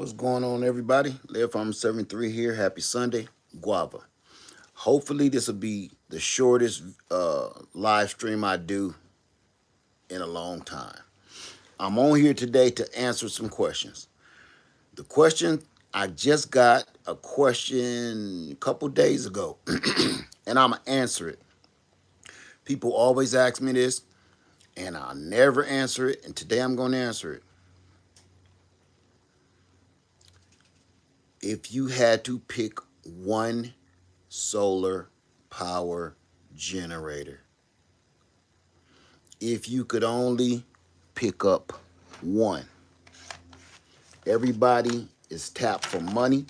What's going on, everybody? Live Farm 73 here. Happy Sunday. Guava. Hopefully, this will be the shortest live stream I do in a long time. I'm on here today to answer some questions. The question I just got a question a couple days ago, and I'm going to answer it. People always ask me this, and I never answer it, and today I'm going to answer it. If you had to pick one solar power generator, if you could only pick up one. Everybody is tapped for money.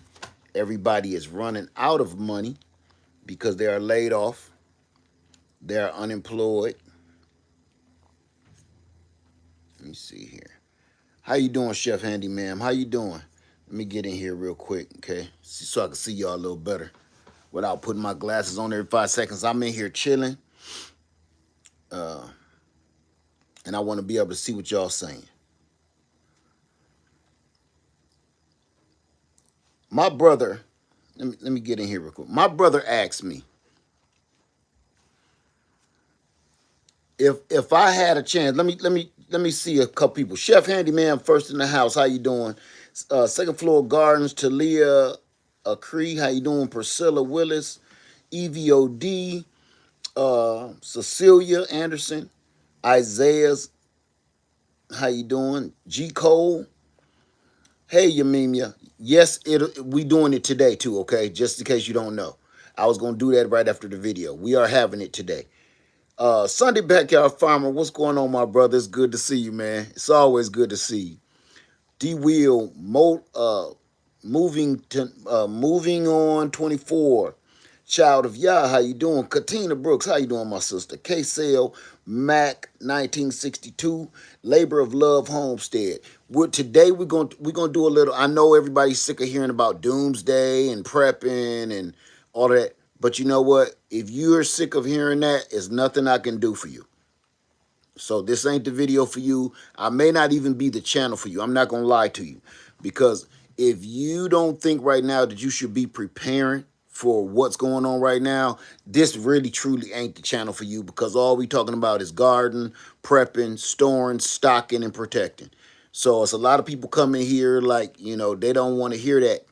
Everybody is running out of money because they are laid off. They are unemployed. Let me see here. How you doing, Chef Handy, ma'am? How you doing? Let me get in here real quick, okay? So I can see y'all a little better without putting my glasses on every 5 seconds. I'm in here chilling. And I want to be able to see what y'all saying. My brother, let me get in here real quick. My brother asked me if I had a chance. Let me see a couple people. Chef Handyman first in the house. How you doing? Second Floor Gardens, Talia Cree. How you doing? Priscilla Willis, EVOD, Cecilia Anderson, Isaiah's. How you doing? G Cole. Hey, Yamimia. Yes, we doing it today too, okay? Just in case you don't know. I was going to do that right after the video. We are having it today. Sunday Backyard Farmer, what's going on, my brother? It's good to see you, man. It's always good to see you. D-Wheel, moving on 24. Child of Yah, how you doing? Katina Brooks, how you doing, my sister? K-Sale, Mac 1962, Labor of Love Homestead. Today we're gonna do a little. I know everybody's sick of hearing about doomsday and prepping and all that, but you know what? If you're sick of hearing that, it's nothing I can do for you. So this ain't the video for you. I may not even be the channel for you. I'm not gonna lie to you, because if you don't think right now that you should be preparing for what's going on right now, this really truly ain't the channel for you, because all we talking about is garden, prepping, storing, stocking, and protecting. So it's a lot of people coming here like, they don't want to hear that.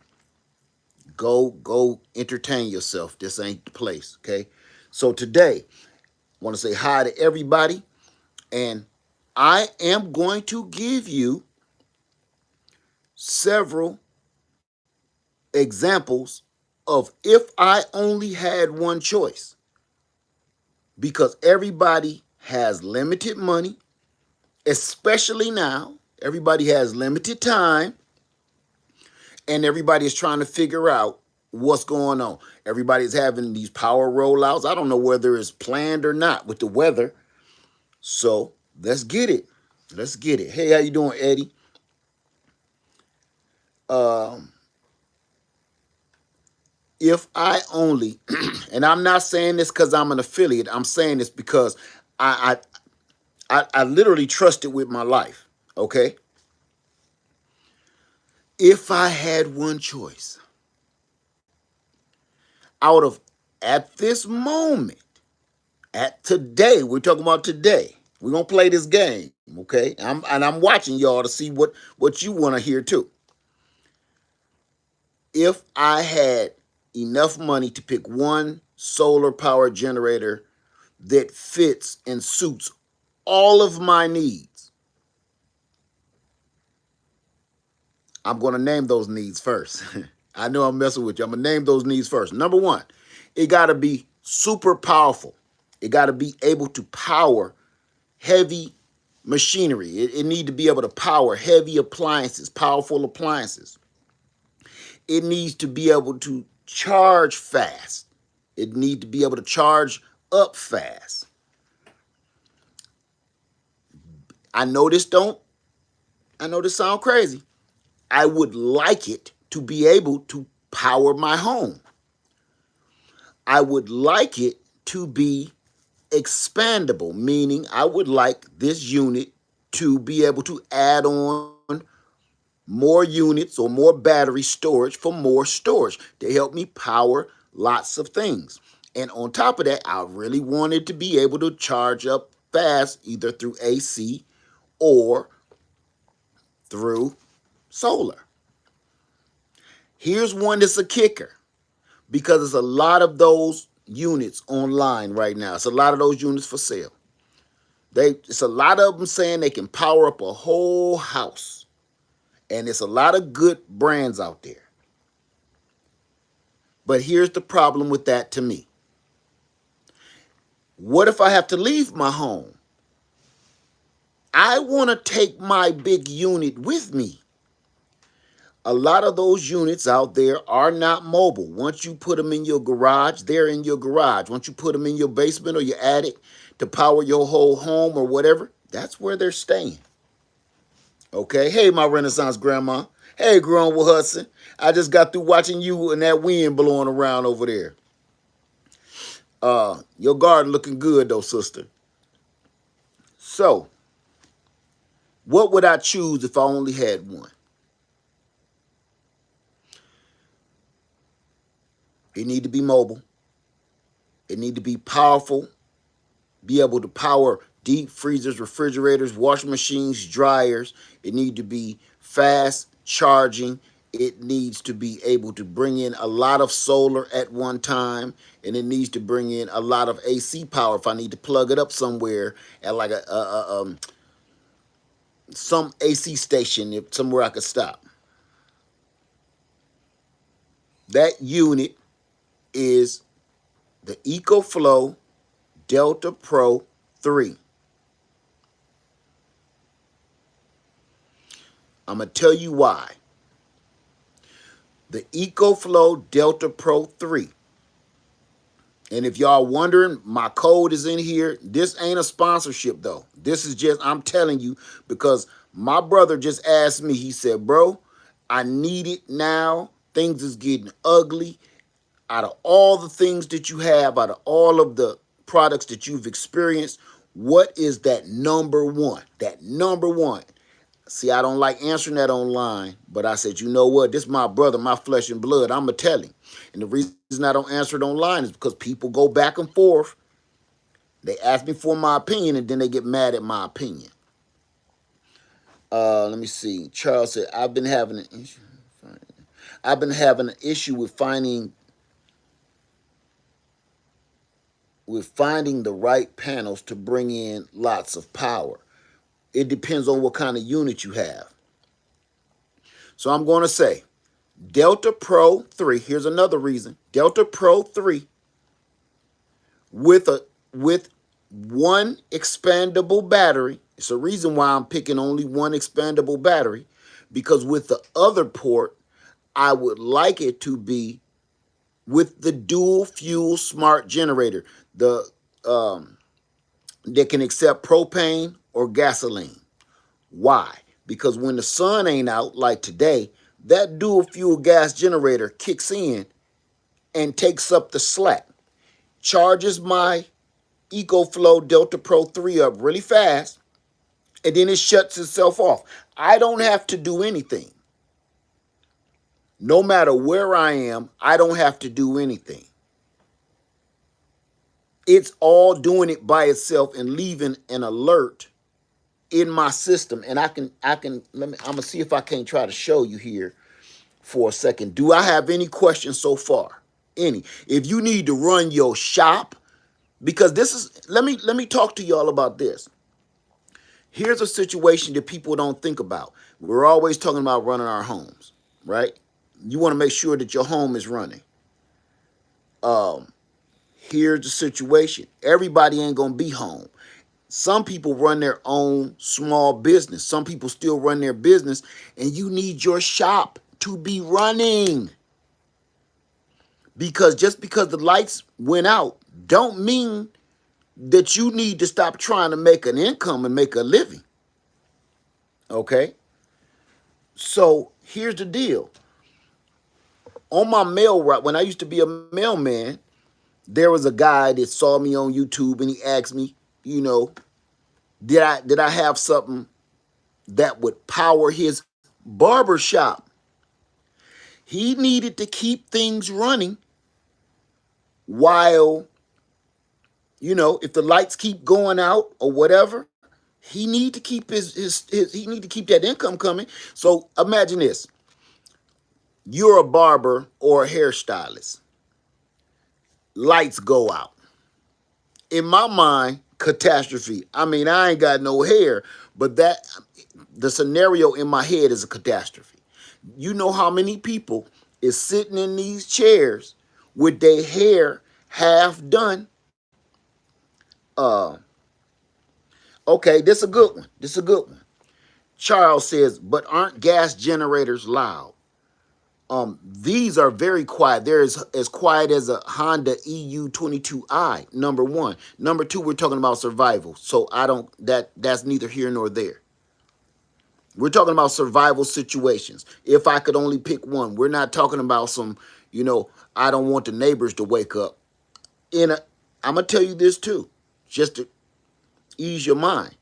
Go entertain yourself. This ain't the place, okay? So today, I want to say hi to everybody, and I am going to give you several examples of if I only had one choice. Because everybody has limited money, especially now. Everybody has limited time, and everybody is trying to figure out what's going on. Everybody's having these power rollouts. I don't know whether it's planned or not with the weather. So let's get it. Let's get it. Hey, how you doing, Eddie? If I only, and I'm not saying this because I'm an affiliate. I'm saying this because I literally trust it with my life. Okay. If I had one choice, out of at this moment, at today, we're talking about today. We're gonna play this game, okay? I'm watching y'all to see what you want to hear too. If I had enough money to pick one solar power generator that fits and suits all of my needs, I'm going to name those needs first. I know I'm messing with you. I'm going to name those needs first. Number one, it got to be super powerful. It got to be able to power heavy machinery. It need to be able to power heavy appliances, powerful appliances. It needs to be able to charge fast. It needs to be able to charge up fast. I know this sounds crazy. I would like it to be able to power my home. I would like it to be expandable, meaning I would like this unit to be able to add on more units or more battery storage for more storage to help me power lots of things. And on top of that, I really wanted to be able to charge up fast either through AC or through solar. Here's one that's a kicker because there's a lot of those units online right now. It's a lot of those units for sale. It's a lot of them saying they can power up a whole house. And it's a lot of good brands out there. But here's the problem with that to me. What if I have to leave my home? I want to take my big unit with me. A lot of those units out there are not mobile. Once you put them in your garage, they're in your garage. Once you put them in your basement or your attic to power your whole home or whatever, that's where they're staying. Okay, hey, my Renaissance grandma. Hey, Grandma Hudson. I just got through watching you and that wind blowing around over there. Your garden looking good though, sister. So, what would I choose if I only had one? It need to be mobile. It need to be powerful. Be able to power deep freezers, refrigerators, washing machines, dryers. It need to be fast charging. It needs to be able to bring in a lot of solar at one time, and it needs to bring in a lot of AC power if I need to plug it up somewhere at like some AC station, somewhere I could stop. That unit is the EcoFlow Delta Pro 3. I'm going to tell you why. The EcoFlow Delta Pro 3. And if y'all wondering, my code is in here. This ain't a sponsorship though. This is just, I'm telling you, because my brother just asked me, he said, bro, I need it now. Things is getting ugly. Out of all the things that you have, out of all of the products that you've experienced, what is that number one? That number one. See, I don't like answering that online, but I said, you know what? This is my brother, my flesh and blood. I'm going to tell him. And the reason I don't answer it online is because people go back and forth. They ask me for my opinion, and then they get mad at my opinion. Let me see. Charles said, I've been having an issue. With finding the right panels to bring in lots of power. It depends on what kind of unit you have. So I'm going to say Delta Pro 3. Here's another reason. Delta Pro 3 with one expandable battery. It's a reason why I'm picking only one expandable battery, because with the other port, I would like it to be with the dual fuel smart generator, that can accept propane or gasoline. Why? Because when the sun ain't out like today, that dual fuel gas generator kicks in and takes up the slack, charges my EcoFlow Delta Pro 3 up really fast, and then it shuts itself off. I don't have to do anything. No matter where I am, I don't have to do anything. It's all doing it by itself and leaving an alert in my system. And I'm gonna see if I can try to show you here for a second. Do I have any questions so far? Any? If you need to run your shop, because this is, let me talk to y'all about this. Here's a situation that people don't think about. We're always talking about running our homes, right? You want to make sure that your home is running. Here's the situation. Everybody ain't gonna be home. Some people run their own small business. Some people still run their business, and you need your shop to be running. Because just because the lights went out don't mean that you need to stop trying to make an income and make a living. Okay? So here's the deal. On my mail route, when I used to be a mailman, there was a guy that saw me on YouTube and he asked me, you know, did I have something that would power his barber shop. He needed to keep things running while, if the lights keep going out or whatever, he need to keep his he need to keep that income coming. So imagine this. You're a barber or a hairstylist. Lights go out. In my mind, catastrophe. I mean, I ain't got no hair, but the scenario in my head is a catastrophe. You know how many people is sitting in these chairs with their hair half done? Uh, okay, this a good one. This a good one. Charles says, but aren't gas generators loud? These are very quiet. They're as quiet as a Honda EU22i, number one. Number two, we're talking about survival. So that's neither here nor there. We're talking about survival situations. If I could only pick one, we're not talking about some, I don't want the neighbors to wake up. I'm going to tell you this too, just to ease your mind.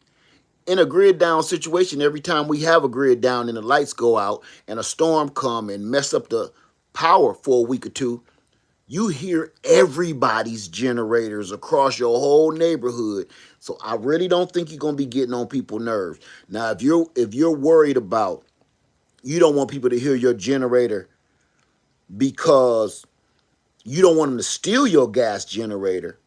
In a grid down situation, every time we have a grid down and the lights go out and a storm come and mess up the power for a week or two, you hear everybody's generators across your whole neighborhood. So I really don't think you're gonna be getting on people's nerves. Now, if you're worried about, you don't want people to hear your generator because you don't want them to steal your gas generator,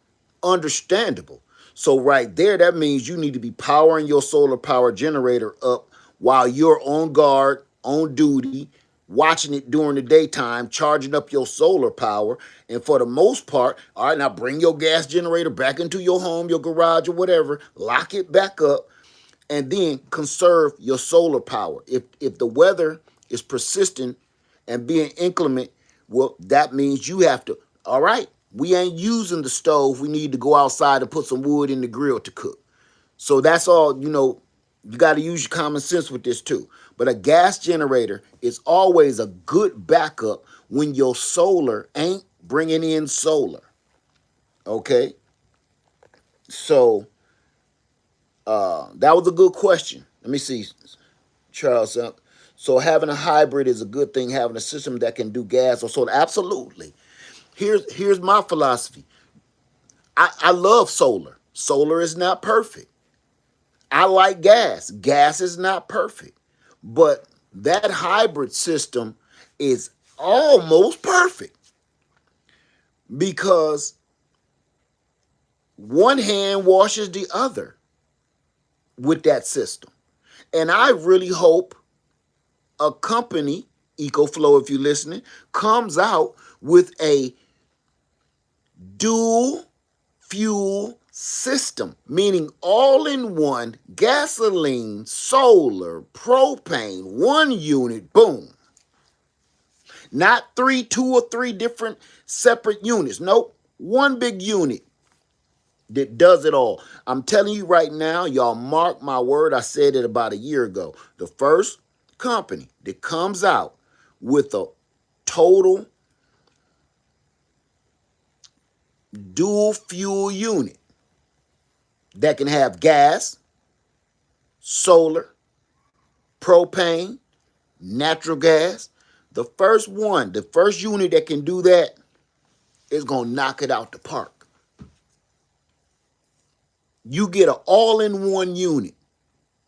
understandable. So right there, that means you need to be powering your solar power generator up while you're on guard, on duty, watching it during the daytime, charging up your solar power. And for the most part, all right, now bring your gas generator back into your home, your garage, or whatever, lock it back up, and then conserve your solar power. If the weather is persistent and being inclement, well, that means you have to, all right, we ain't using the stove. We need to go outside and put some wood in the grill to cook. So that's all, you got to use your common sense with this too. But a gas generator is always a good backup when your solar ain't bringing in solar. Okay? So that was a good question. Let me see, Charles. So having a hybrid is a good thing. Having a system that can do gas or solar, absolutely. Here's my philosophy. I love solar. Solar is not perfect. I like gas. Gas is not perfect. But that hybrid system is almost perfect because one hand washes the other with that system. And I really hope a company, EcoFlow, if you're listening, comes out with a dual fuel system, meaning all in one, gasoline, solar, propane, one unit, boom. Not two or three different separate units. Nope, one big unit that does it all. I'm telling you right now, y'all mark my word, I said it about a year ago. The first company that comes out with a total dual fuel unit that can have gas, solar, propane, natural gas. The first unit that can do that is going to knock it out the park. You get an all-in-one unit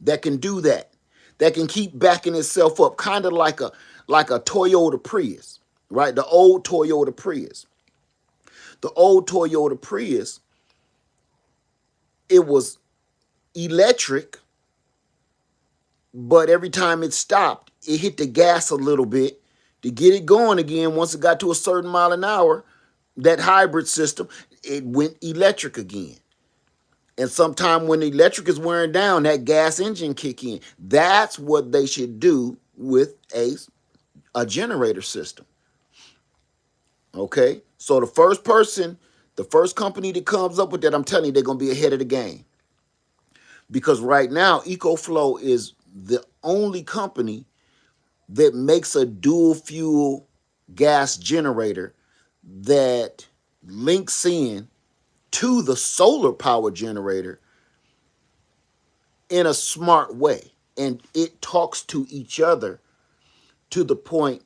that can do that can keep backing itself up, kind of like a Toyota Prius, right? The old Toyota Prius. The old Toyota Prius, it was electric, but every time it stopped, it hit the gas a little bit to get it going again. Once it got to a certain mile an hour, that hybrid system, it went electric again. And sometime when the electric is wearing down, that gas engine kick in. That's what they should do with a generator system. Okay? So the first company that comes up with that, I'm telling you, they're going to be ahead of the game. Because right now, EcoFlow is the only company that makes a dual fuel gas generator that links in to the solar power generator in a smart way. And it talks to each other to the point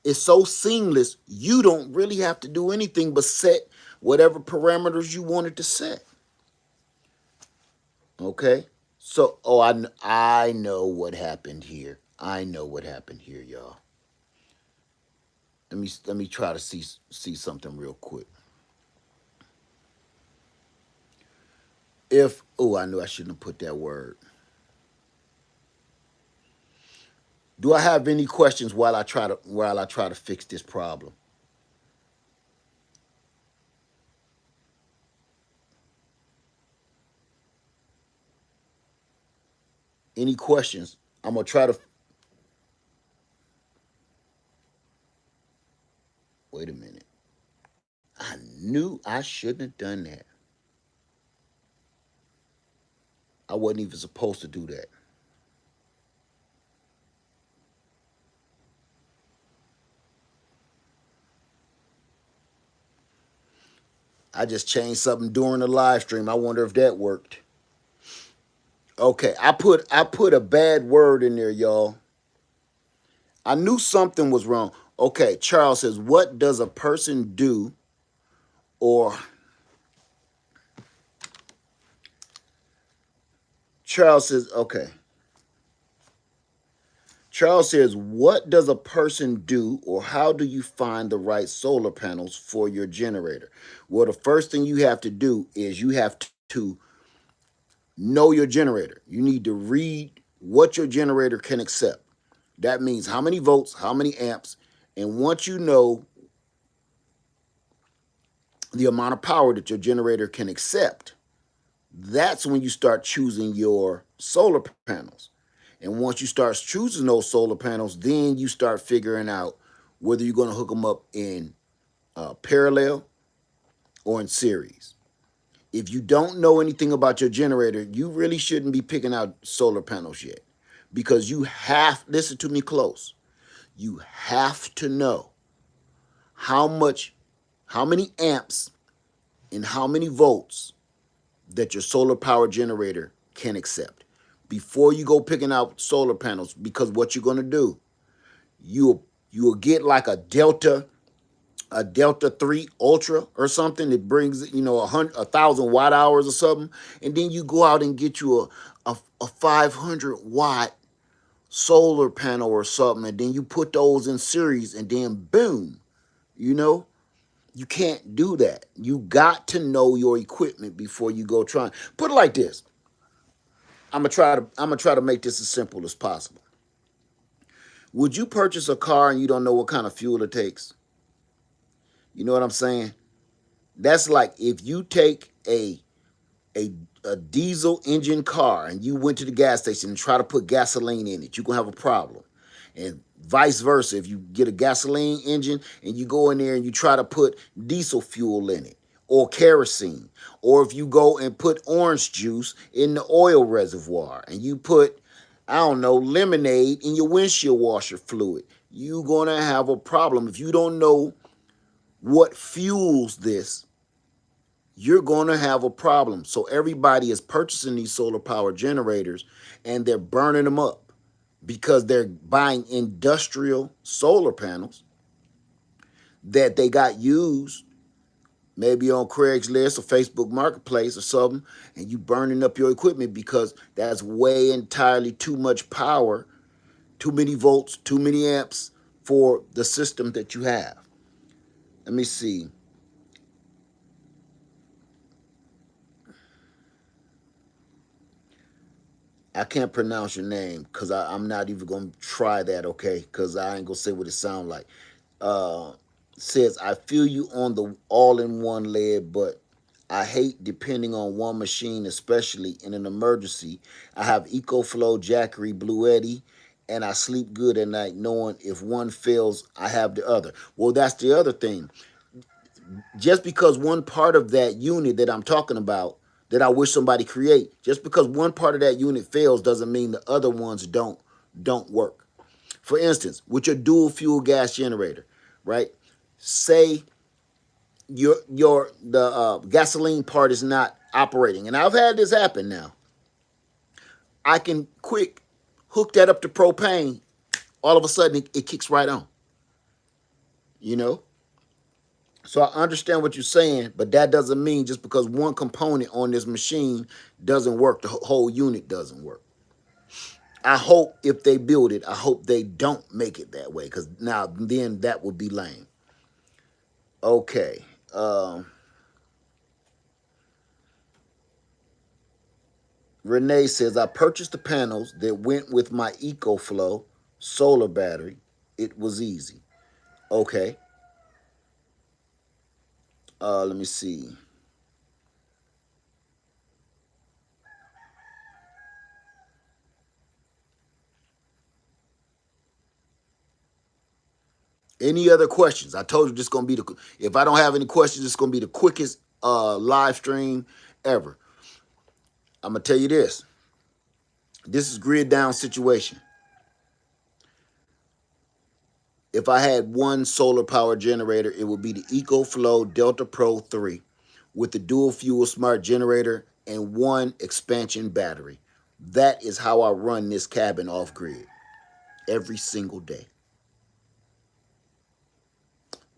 it's so seamless, you don't really have to do anything but set whatever parameters you wanted to set. Okay? So, oh, I know what happened here. I know what happened here, y'all. Let me try to see something real quick. If oh, I knew I shouldn't have put that word. Do I have any questions while I try to fix this problem? Any questions? I'm gonna try to wait a minute. I knew I shouldn't have done that. I wasn't even supposed to do that. I just changed something during the live stream. I wonder if that worked. Okay, I put a bad word in there, y'all. I knew something was wrong. Okay, Charles says, what does a person do or Charles says, okay. Charles says, what does a person do or how do you find the right solar panels for your generator? Well, the first thing you have to do is you have to know your generator. You need to read what your generator can accept. That means how many volts, how many amps, and once you know the amount of power that your generator can accept, that's when you start choosing your solar panels. And once you start choosing those solar panels, then you start figuring out whether you're going to hook them up in parallel or in series. If you don't know anything about your generator, you really shouldn't be picking out solar panels yet because you have, listen to me close, you have to know how much, how many amps and how many volts that your solar power generator can accept before you go picking out solar panels. Because what you're going to do, you'll get like a Delta 3 Ultra or something that brings, 1,000 watt hours or something, and then you go out and get you a 500 watt solar panel or something, and then you put those in series, and then boom, you know. You can't do that. You got to know your equipment before you go trying. Put it like this. I'm gonna try to make this as simple as possible. Would you purchase a car and you don't know what kind of fuel it takes? You know what I'm saying? That's like if you take a a diesel engine car and you went to the gas station and try to put gasoline in it, you're gonna have a problem. And vice versa, if you get a gasoline engine and you go in there and you try to put diesel fuel in it or kerosene, or if you go and put orange juice in the oil reservoir and you put, I don't know, lemonade in your windshield washer fluid, you're gonna have a problem. If you don't know what fuels this, you're going to have a problem. So everybody is purchasing these solar power generators and they're burning them up because they're buying industrial solar panels that they got used maybe on Craigslist or Facebook Marketplace or something, and you burning up your equipment because that's way entirely too much power, too many volts, too many amps for the system that you have. Let me see. I can't pronounce your name because I'm not even gonna try that, okay? Because I ain't gonna say what it sounds like. Uh, Says I feel you on the all-in-one lead, but I hate depending on one machine, especially in an emergency. I have EcoFlow, Jackery, Bluetti, and I sleep good at night knowing if one fails, I have the other. Well, that's the other thing. Just because one part of that unit that I'm talking about that I wish somebody create, just because one part of that unit fails doesn't mean the other ones don't work. For instance, with your dual fuel gas generator, right? Say the gasoline part is not operating, and I've had this happen now. I can quick hook that up to propane All of a sudden it kicks right on, you know? So I understand what you're saying, but that doesn't mean just because one component on this machine doesn't work, the whole unit doesn't work. I hope if they build it, I hope they don't make it that way, because now then that would be lame. Okay. Renee says, I purchased the panels that went with my EcoFlow solar battery. It was easy. Okay. Let me see. Any other questions? I told you this is gonna be the. If I don't have any questions, it's gonna be the quickest live stream ever. I'm gonna tell you this. This is grid down situation. If I had one solar power generator, it would be the EcoFlow Delta Pro 3 with the dual fuel smart generator and one expansion battery. That is how I run this cabin off grid every single day.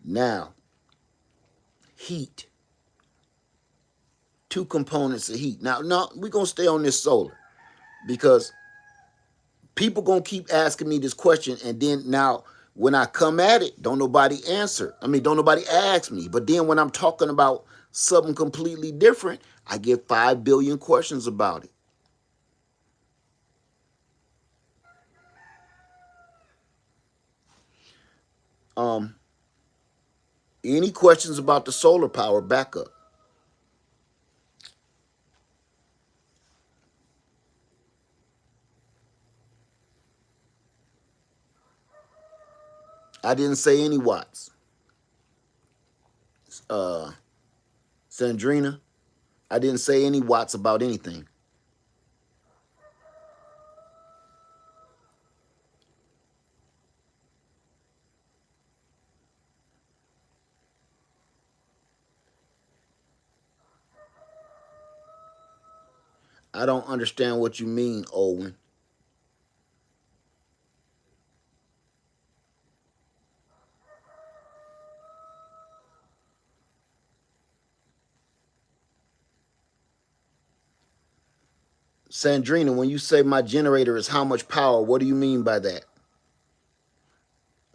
Now, heat. Two components of heat. Now, no, we're going to stay on this solar because people going to keep asking me this question, and then now when I come at it, don't nobody answer. I mean, don't nobody ask me. But then when I'm talking about something completely different, I get 5 billion questions about it. Um, any questions about the solar power backup? I didn't say any watts. Uh, Sandrina, I didn't say any watts about anything. I don't understand what you mean, Owen. Sandrina, when you say my generator is how much power, what do you mean by that?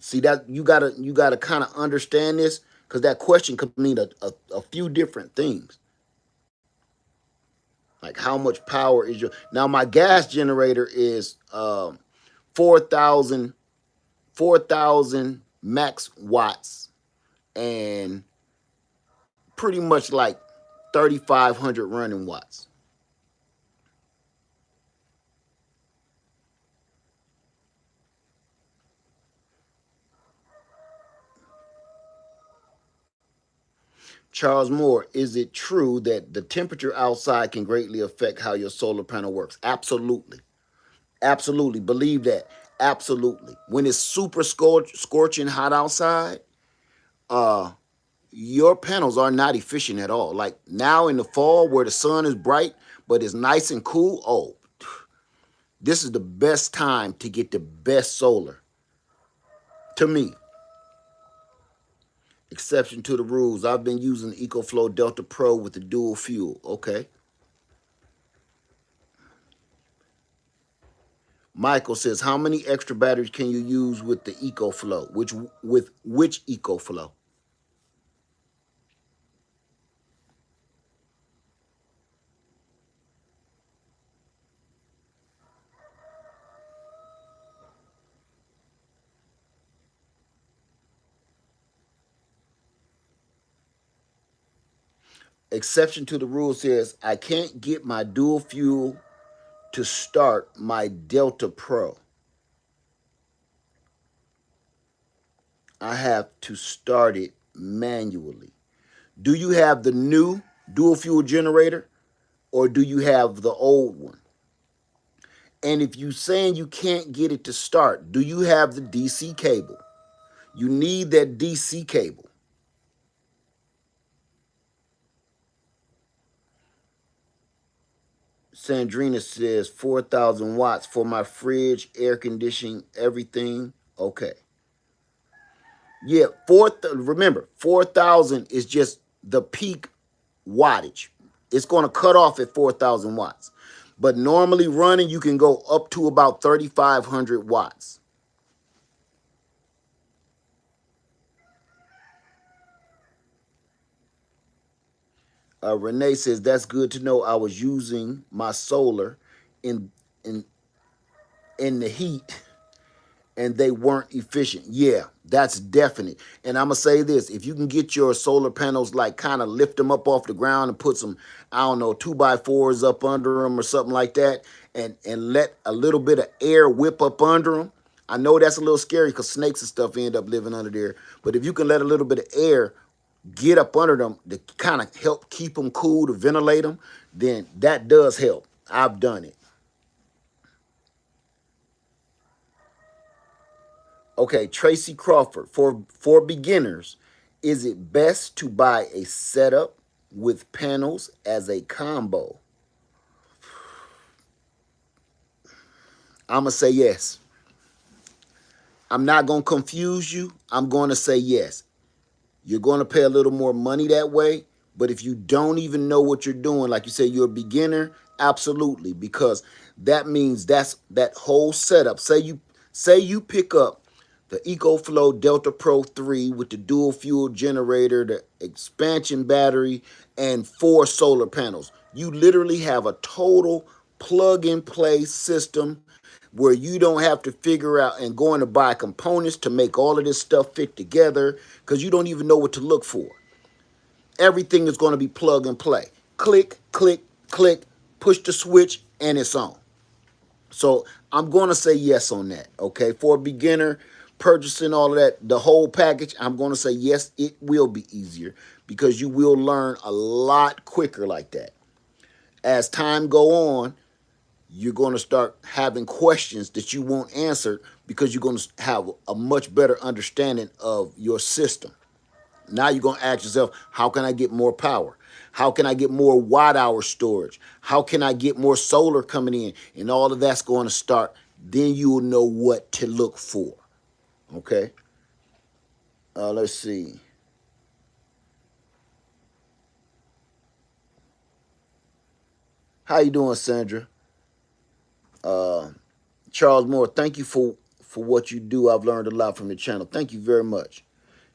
See that you gotta kind of understand this because that question could mean a few different things. Like how much power is your now my gas generator is 4,000 max watts and pretty much like 3,500 running watts. Charles Moore, is it true that the temperature outside can greatly affect how your solar panel works? Absolutely. Absolutely. Believe that. Absolutely. When it's super scorching hot outside, uh, your panels are not efficient at all. Like now in the fall where the sun is bright, but it's nice and cool, oh, this is the best time to get the best solar. To me, exception to the rules. I've been using the EcoFlow Delta Pro with the dual fuel. Okay. Michael says, how many extra batteries can you use with the EcoFlow? Which EcoFlow? Exception to the rule says I can't get my dual fuel to start my Delta Pro. I have to start it manually. Do you have the new dual fuel generator or do you have the old one? And if you're saying you can't get it to start, do you have the DC cable? You need that DC cable. Sandrina says 4,000 watts for my fridge, air conditioning, everything. Okay. Yeah, remember, 4,000 is just the peak wattage. It's going to cut off at 4,000 watts. But normally running, you can go up to about 3,500 watts. Renee says that's good to know. I was using my solar in in in the heat and they weren't efficient. Yeah, that's definite. And I'm gonna say this: if you can get your solar panels, like kind of lift them up off the ground and put some, I don't know, 2x4s up under them or something like that, and let a little bit of air whip up under them. I know that's a little scary because snakes and stuff end up living under there. But if you can let a little bit of air get up under them to kind of help keep them cool, to ventilate them, then that does help. I've done it. Okay, Tracy Crawford. For beginners, is it best to buy a setup with panels as a combo? I'm gonna say yes. I'm not gonna confuse you. I'm gonna say yes. You're going to pay a little more money that way. But if you don't even know what you're doing, like you say, you're a beginner, absolutely, because that means that whole setup. Say you pick up the EcoFlow Delta Pro 3 with the dual fuel generator, the expansion battery, and 4 solar panels. You literally have a total plug and play system where you don't have to figure out and going to buy components to make all of this stuff fit together because you don't even know what to look for. Everything is going to be plug and play. Click, click, click, push the switch, and it's on. So I'm going to say yes on that. Okay, for a beginner purchasing all of that, the whole package, I'm going to say yes, it will be easier because you will learn a lot quicker like that. As time go on, you're going to start having questions that you won't answer because you're going to have a much better understanding of your system. Now you're going to ask yourself, how can I get more power? How can I get more watt hour storage? How can I get more solar coming in? And all of that's going to start. Then you will know what to look for. Okay. Let's see. How you doing, Sandra? Uh, Charles Moore, thank you for what you do. I've learned a lot from your channel. Thank you very much.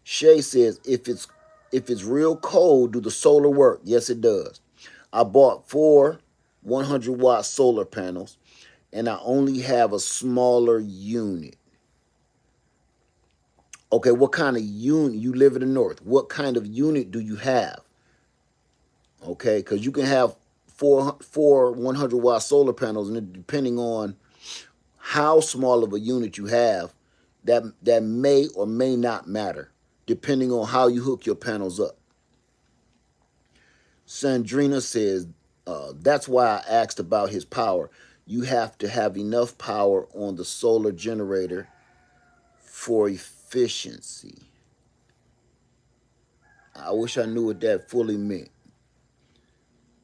Shay says, if it's real cold, do the solar work? Yes, it does. I bought 4 100-watt solar panels, and I only have a smaller unit. Okay, what kind of unit? You live in the north. What kind of unit do you have? Okay, because you can have four 100-watt solar panels, and depending on how small of a unit you have, that may or may not matter, depending on how you hook your panels up. Sandrina says, that's why I asked about his power. You have to have enough power on the solar generator for efficiency. I wish I knew what that fully meant.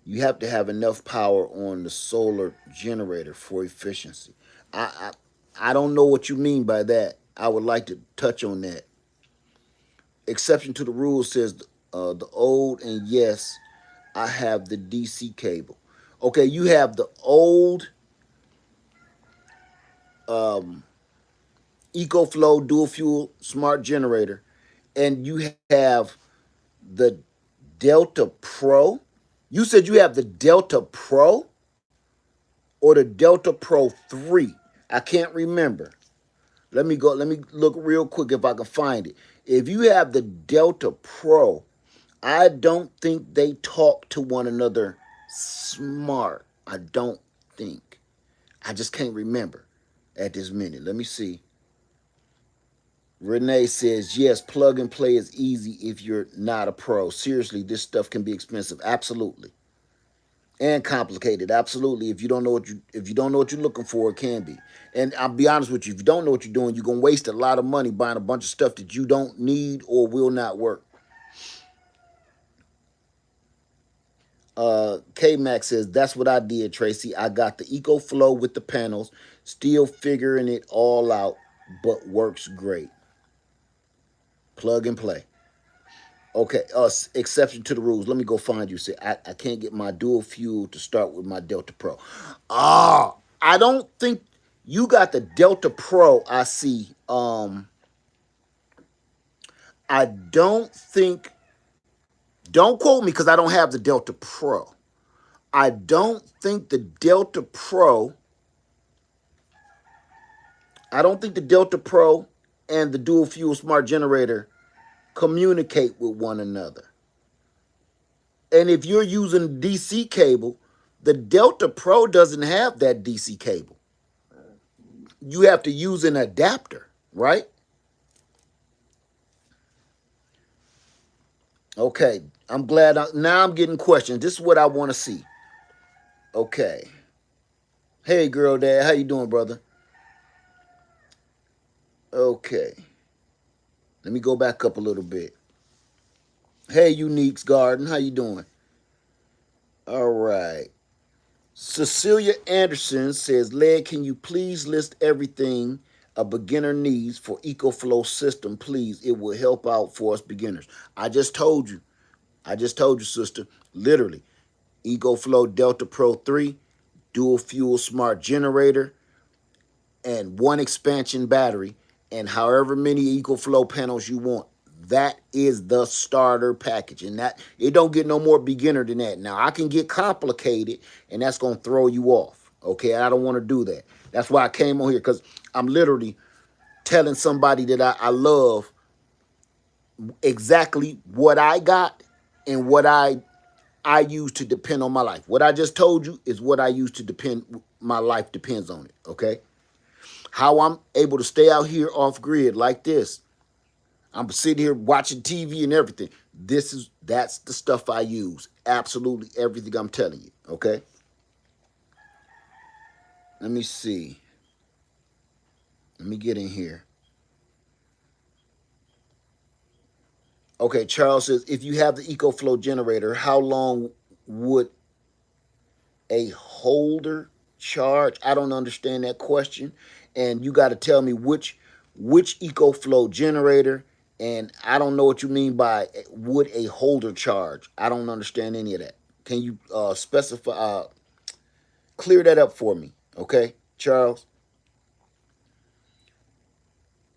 You have to have enough power on the solar generator for efficiency. I don't know what you mean by that. I would like to touch on that. Exception to the rule says the old, and yes, I have the DC cable. Okay, you have the old um, EcoFlow dual fuel smart generator, and you have the Delta Pro. You said you have the Delta Pro or the Delta Pro 3. I can't remember. Let me go. Let me look real quick if I can find it. If you have the Delta Pro, I don't think they talk to one another smart. I don't think. I just can't remember at this minute. Let me see. Renee says, yes, plug and play is easy if you're not a pro. Seriously, this stuff can be expensive. Absolutely. And complicated. Absolutely. If you don't know what you're looking for, it can be. And I'll be honest with you, if you don't know what you're doing, you're gonna waste a lot of money buying a bunch of stuff that you don't need or will not work. K-Max says, that's what I did, Tracy. I got the EcoFlow with the panels, still figuring it all out, but works great. Plug and play. Okay, exception to the rules. Let me go find you. Say, I can't get my dual fuel to start with my Delta Pro. Ah, I don't think you got the Delta Pro. I see. I don't think. Don't quote me because I don't have the Delta Pro. I don't think the Delta Pro. I don't think the Delta Pro and the dual fuel smart generator communicate with one another. And if you're using DC cable, the Delta Pro doesn't have that DC cable. You have to use an adapter, right? Okay, I'm glad. Now I'm getting questions. This is what I want to see. Okay. Hey, girl, dad, how you doing, brother? Okay. Let me go back up a little bit. Hey, Unique's Garden, how you doing? All right. Cecilia Anderson says, Led, can you please list everything a beginner needs for EcoFlow system, please? It will help out for us beginners. I just told you. I just told you, sister. Literally. EcoFlow Delta Pro 3, dual fuel smart generator, and one expansion battery, and however many EcoFlow panels you want. That is the starter package, and that it don't get no more beginner than that. Now I can get complicated, and that's gonna throw you off. Okay, I don't want to do that. That's why I came on here, because I'm literally telling somebody that I love exactly what I got and what I use to depend on my life. What I just told you is what I use to depend. My life depends on it. Okay, how I'm able to stay out here off grid like this. I'm sitting here watching TV and everything. That's the stuff I use. Absolutely everything I'm telling you. Okay. Let me see. Let me get in here. Okay, Charles says, if you have the EcoFlow generator, how long would a holder charge? I don't understand that question. And you got to tell me which EcoFlow generator, and I don't know what you mean by would a holder charge. I don't understand any of that. Can you specify, clear that up for me, okay, Charles?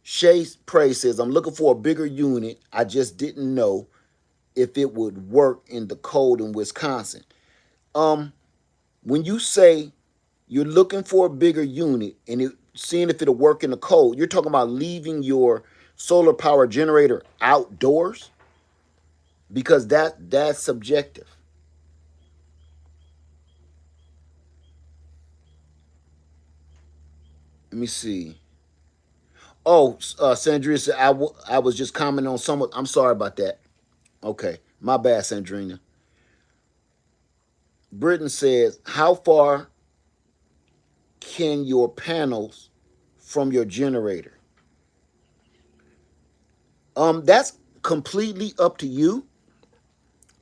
Shay Prey says, I'm looking for a bigger unit. I just didn't know if it would work in the cold in Wisconsin. When you say you're looking for a bigger unit and seeing if it'll work in the cold, you're talking about leaving your solar power generator outdoors, because that's subjective. Let me see. Oh, Sandrina said, I was just commenting on someone. I'm sorry about that. Okay, my bad, Sandrina. Britain says, how far can your panels from your generator? That's completely up to you,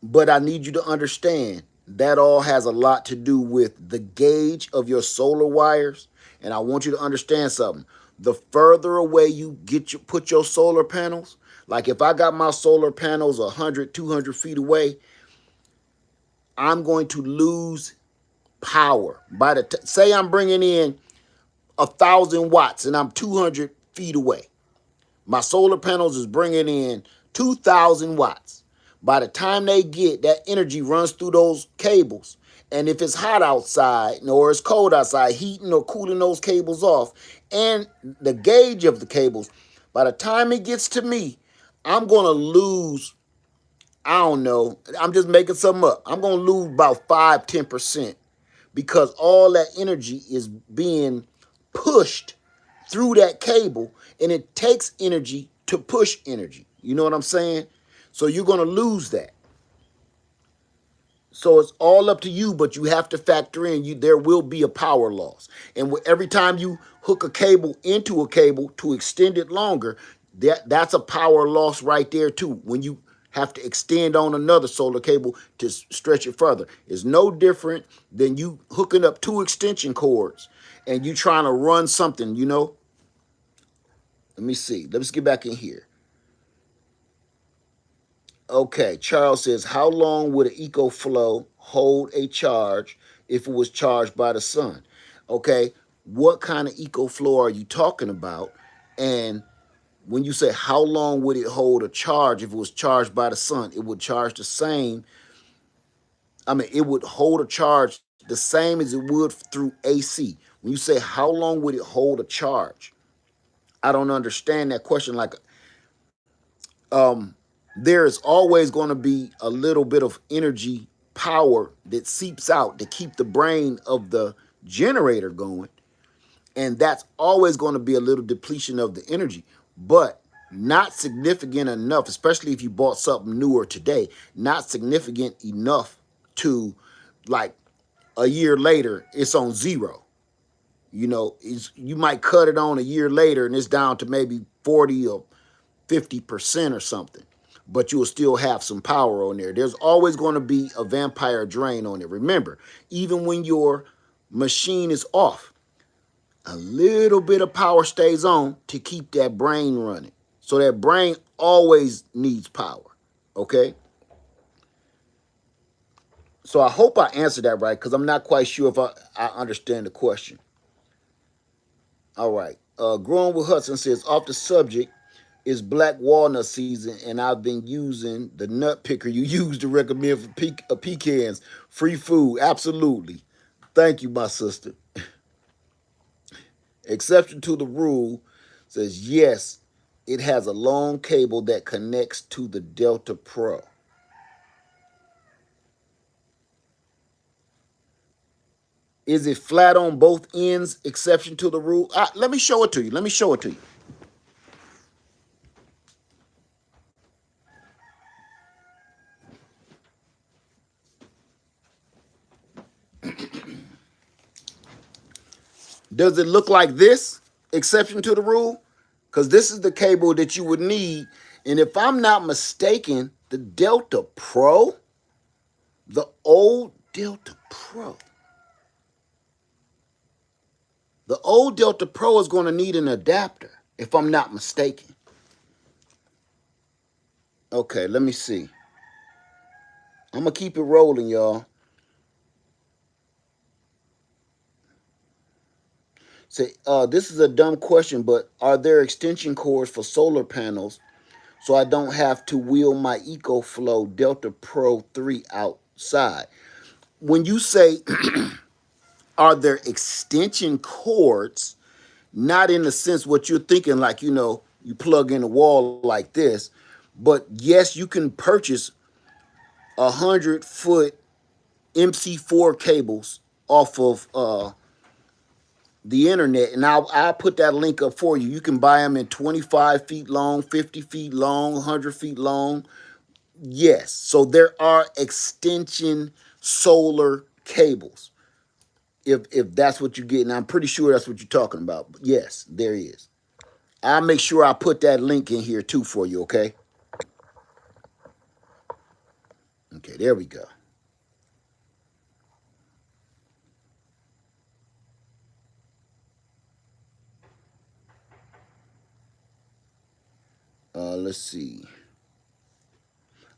but I need you to understand that all has a lot to do with the gauge of your solar wires, and I want you to understand something. The further away you put your solar panels, like if I got my solar panels 100, 200 feet away, I'm going to lose power. Say I'm bringing in 1,000 watts and I'm 200 feet away. My solar panels is bringing in 2,000 watts. By the time they get that energy runs through those cables, and if it's hot outside or it's cold outside, heating or cooling those cables off, and the gauge of the cables, by the time it gets to me, I'm going to lose, I don't know, I'm just making something up. I'm going to lose about 5-10%, because all that energy is being pushed through that cable, and it takes energy to push energy. You know what I'm saying? So you're going to lose that. So it's all up to you, but you have to factor in there will be a power loss. And every time you hook a cable into a cable to extend it longer, that's a power loss right there too. When you have to extend on another solar cable to stretch it further. It's no different than you hooking up two extension cords and you trying to run something. Let me see. Let's get back in here. Okay, Charles says, how long would an EcoFlow hold a charge if it was charged by the sun? Okay, what kind of EcoFlow are you talking about? And when you say how long would it hold a charge if it was charged by the sun, it would charge the same. I mean, it would hold a charge the same as it would through AC. When you say how long would it hold a charge, I don't understand that question. Like, um, there is always going to be a little bit of energy power that seeps out to keep the brain of the generator going. And that's always going to be a little depletion of the energy, but not significant enough, especially if you bought something newer today, not significant enough to, like, a year later, it's on zero. You might cut it on a year later and it's down to maybe 40 or 50% or something, but you'll still have some power on there. There's always going to be a vampire drain on it. Remember, even when your machine is off, a little bit of power stays on to keep that brain running. So that brain always needs power. Okay? So I hope I answered that right, because I'm not quite sure if I understand the question. All right. Growing with Hudson says, off the subject, is black walnut season, and I've been using the nut picker you use to recommend for pecans. Free food. Absolutely. Thank you, my sister. Exception to the rule says, yes, it has a long cable that connects to the Delta Pro. Is it flat on both ends? Exception to the rule. Let me show it to you. Let me show it to you. Does it look like this? Exception to the rule? Because this is the cable that you would need. And if I'm not mistaken, the Delta Pro, the old Delta Pro, the old Delta Pro is going to need an adapter, if I'm not mistaken. Okay, let me see. I'm going to keep it rolling, y'all. Say, this is a dumb question, but are there extension cords for solar panels so I don't have to wheel my EcoFlow Delta Pro 3 outside? When you say, are there extension cords, not in the sense what you're thinking, like, you plug in a wall like this, but yes, you can purchase 100-foot MC4 cables off of the internet, and I'll put that link up for you. You can buy them in 25 feet long, 50 feet long, 100 feet long. Yes, so there are extension solar cables, if that's what you get, and I'm pretty sure that's what you're talking about. But yes, there is. I'll make sure I put that link in here too for you, okay? Okay, there we go. Let's see.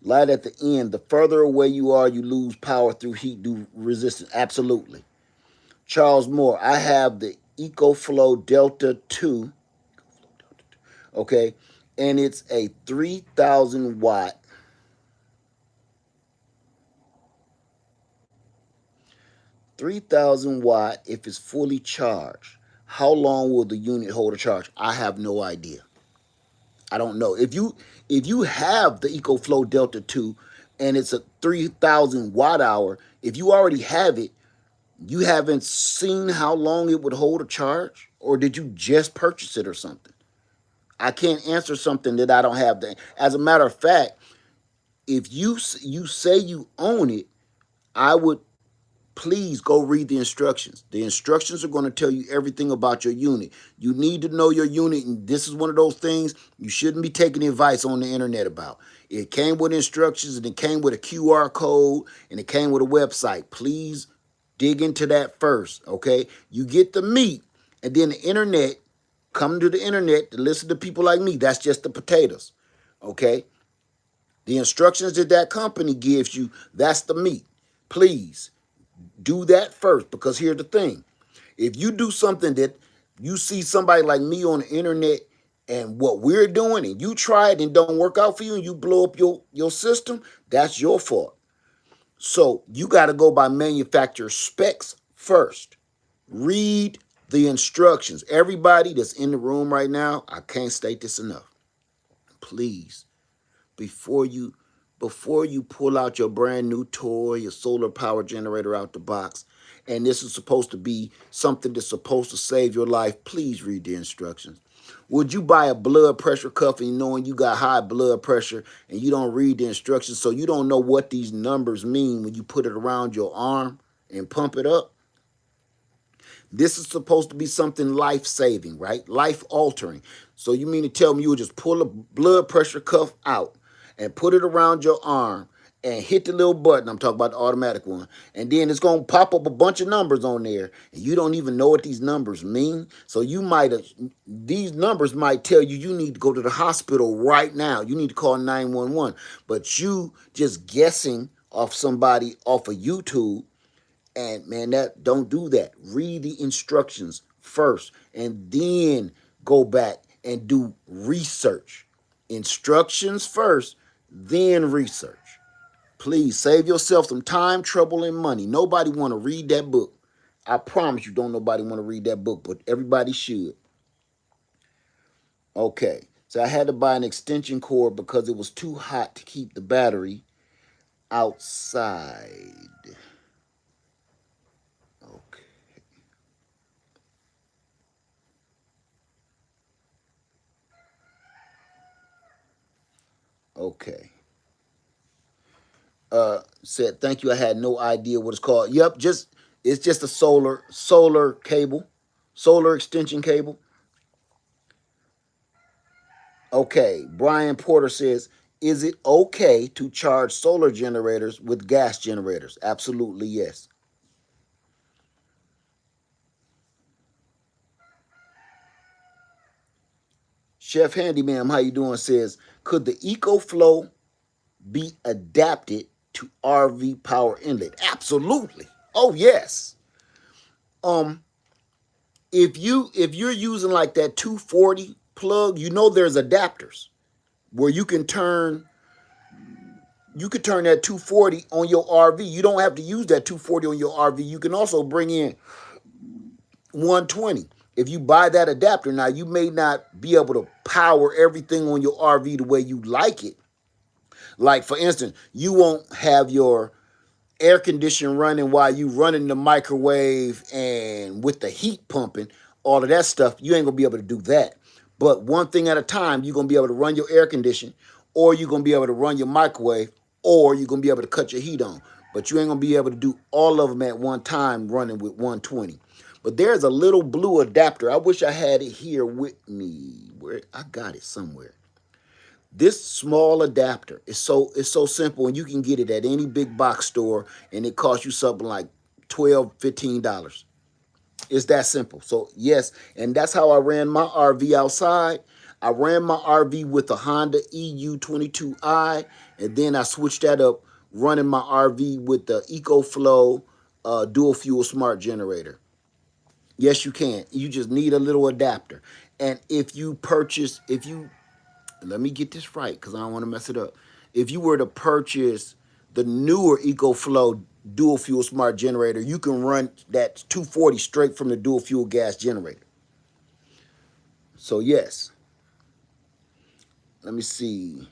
Light at the end. The further away you are, you lose power through heat due resistance. Absolutely. Charles Moore. I have the EcoFlow Delta 2. Okay. And it's a 3,000 watt. 3,000 watt if it's fully charged. How long will the unit hold a charge? I have no idea. I don't know. If you have the EcoFlow Delta 2 and it's a 3,000 watt hour, if you already have it, you haven't seen how long it would hold a charge, or did you just purchase it or something? I can't answer something that I don't have. As a matter of fact, if you say you own it, I would please go read the instructions. The instructions are going to tell you everything about your unit. You need to know your unit, and this is one of those things you shouldn't be taking advice on the internet about. It came with instructions, and it came with a QR code, and it came with a website. Please dig into that first, okay? You get the meat, and then the internet, come to the internet to listen to people like me. That's just the potatoes, okay? The instructions that that company gives you, that's the meat. Please do that first, because here's the thing. If you do something that you see somebody like me on the internet and what we're doing, and you try it and don't work out for you, and you blow up your system, that's your fault. So you got to go by manufacturer specs first. Read the instructions. Everybody that's in the room right now, I can't state this enough. Please, before you pull out your brand new toy, your solar power generator out the box, and this is supposed to be something that's supposed to save your life, please read the instructions. Would you buy a blood pressure cuff and knowing you got high blood pressure and you don't read the instructions, so you don't know what these numbers mean when you put it around your arm and pump it up? This is supposed to be something life-saving, right? Life-altering. So you mean to tell me you would just pull a blood pressure cuff out and put it around your arm and hit the little button, I'm talking about the automatic one, and then it's going to pop up a bunch of numbers on there, and you don't even know what these numbers mean? So you might have, these numbers might tell you you need to go to the hospital right now. You need to call 911. But you just guessing off somebody off of YouTube. And man, that don't do that. Read the instructions first and then go back and do research. Instructions first, then research. Please save yourself some time, trouble, and money. Nobody want to read that book. I promise you, don't nobody want to read that book, but everybody should. Okay, so I had to buy an extension cord because it was too hot to keep the battery outside. Okay. Okay. Said thank you. I had no idea what it's called. Yep, just it's just a solar cable, solar extension cable. Okay, Brian Porter says, is it okay to charge solar generators with gas generators? Absolutely yes. Chef Handyman, how you doing? Says, could the EcoFlow be adapted to RV power inlet? Absolutely. Oh yes. Um, if you're using like that 240 plug, you know there's adapters where you could turn that 240 on your RV. You don't have to use that 240 on your RV. You can also bring in 120. If you buy that adapter, now you may not be able to power everything on your RV the way you like it. Like for instance, you won't have your air conditioning running while you running the microwave and with the heat pumping, all of that stuff, you ain't gonna be able to do that. But one thing at a time, you're gonna be able to run your air conditioning, or you're gonna be able to run your microwave, or you're gonna be able to cut your heat on. But you ain't gonna be able to do all of them at one time running with 120. But there's a little blue adapter. I wish I had it here with me. Where I got it somewhere. This small adapter is so simple, and you can get it at any big box store, and it costs you something like $12, $15. It's that simple. So yes, and that's how I ran my RV outside. I ran my RV with a Honda EU22i, and then I switched that up running my RV with the EcoFlow dual fuel smart generator. Yes, you can. You just need a little adapter. And if you let me get this right because I don't want to mess it up. If you were to purchase the newer EcoFlow dual fuel smart generator, you can run that 240 straight from the dual fuel gas generator. So yes, let me see.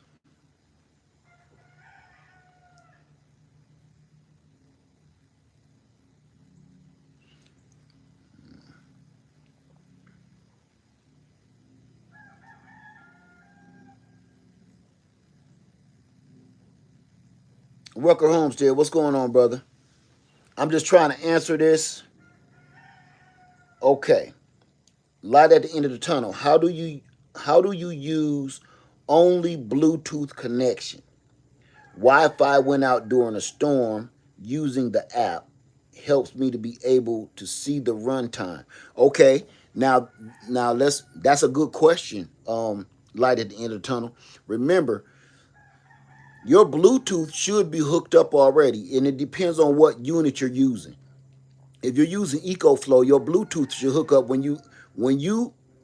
Rucker Homestead, what's going on, brother? I'm just trying to answer this. Okay. Light at the end of the tunnel. How do you use only Bluetooth connection? Wi-Fi went out during a storm. Using the app helps me to be able to see the runtime. Okay, now now let's that's a good question. Light at the end of the tunnel. Remember, your Bluetooth should be hooked up already, and it depends on what unit you're using. If you're using EcoFlow, your Bluetooth should hook up when you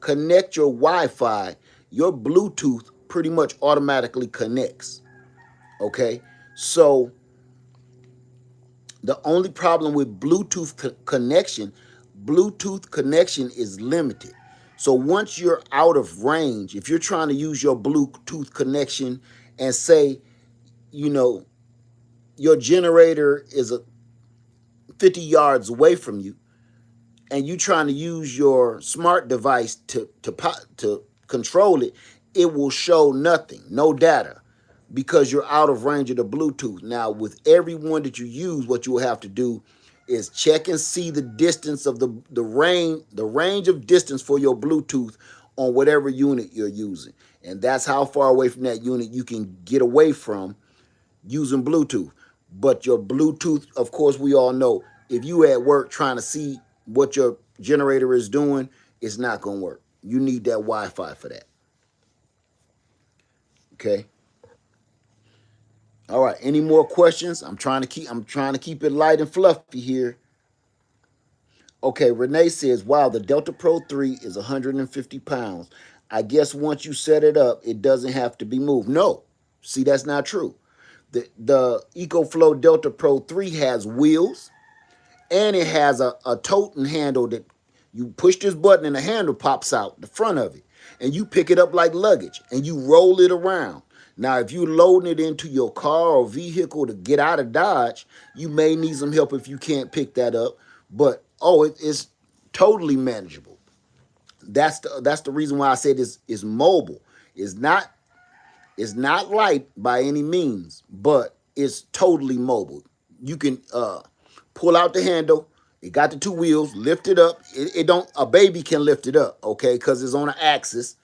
connect your Wi-Fi. Your Bluetooth pretty much automatically connects. Okay, so the only problem with Bluetooth connection is limited. So once you're out of range, if you're trying to use your Bluetooth connection and say, you know, your generator is 50 yards away from you, and you trying to use your smart device to control it, it will show nothing, no data, because you're out of range of the Bluetooth. Now, with every one that you use, what you will have to do is check and see the distance of the range of distance for your Bluetooth on whatever unit you're using, and that's how far away from that unit you can get away from using Bluetooth. But your Bluetooth, of course, we all know if you at work trying to see what your generator is doing, it's not going to work. You need that Wi-Fi for that. Okay. All right. Any more questions? I'm trying to keep it light and fluffy here. Okay. Renee says, "Wow, the Delta Pro 3 is 150 pounds. I guess once you set it up, it doesn't have to be moved." No. See, that's not true. The EcoFlow Delta Pro 3 has wheels, and it has a toting handle that you push this button and the handle pops out the front of it, and you pick it up like luggage and you roll it around. Now, if you're loading it into your car or vehicle to get out of Dodge, you may need some help if you can't pick that up. But it's totally manageable. That's the reason why I said it's mobile. It's not it's not light by any means, but it's totally mobile. You can pull out the handle. It got the two wheels. Lift it up. It don't. A baby can lift it up, okay, because it's on an axis.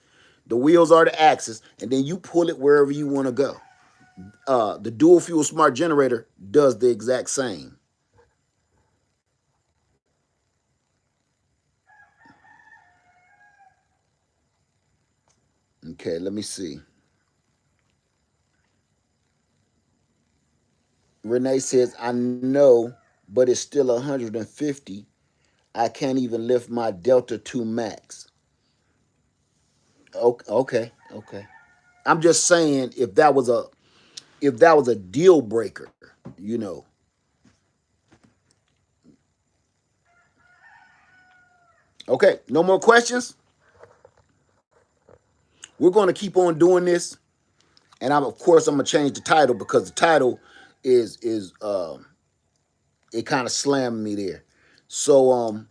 The wheels are the axis, and then you pull it wherever you want to go. The dual fuel smart generator does the exact same. Okay, let me see. Renee says, "I know, but it's still 150. I can't even lift my Delta 2 Max." Okay, okay. I'm just saying if that was a deal breaker, you know. Okay, no more questions. We're going to keep on doing this, and I'm gonna change the title because the title is it kind of slammed me there. So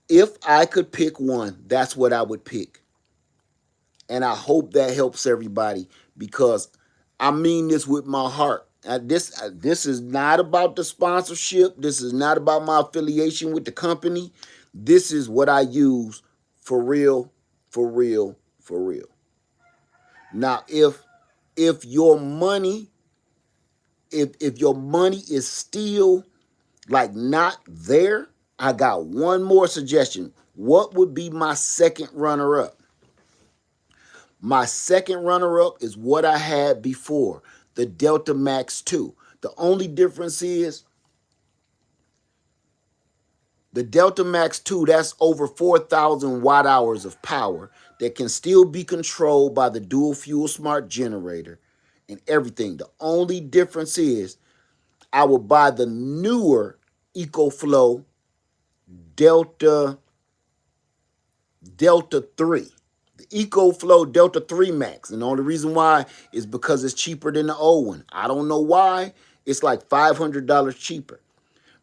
if I could pick one, that's what I would pick, and I hope that helps everybody because I mean this with my heart. This is not about the sponsorship. This is not about my affiliation with the company. This is what I use for real, for real, for real. Now, if your money, if your money is still like not there, I got one more suggestion. What would be my second runner up? My second runner up is what I had before, the Delta Max 2. The only difference is the Delta Max 2, that's over 4,000 watt hours of power that can still be controlled by the dual fuel smart generator and everything. The only difference is I will buy the newer EcoFlow Delta Delta 3. The EcoFlow Delta 3 Max. And the only reason why is because it's cheaper than the old one. I don't know why. It's like $500 cheaper.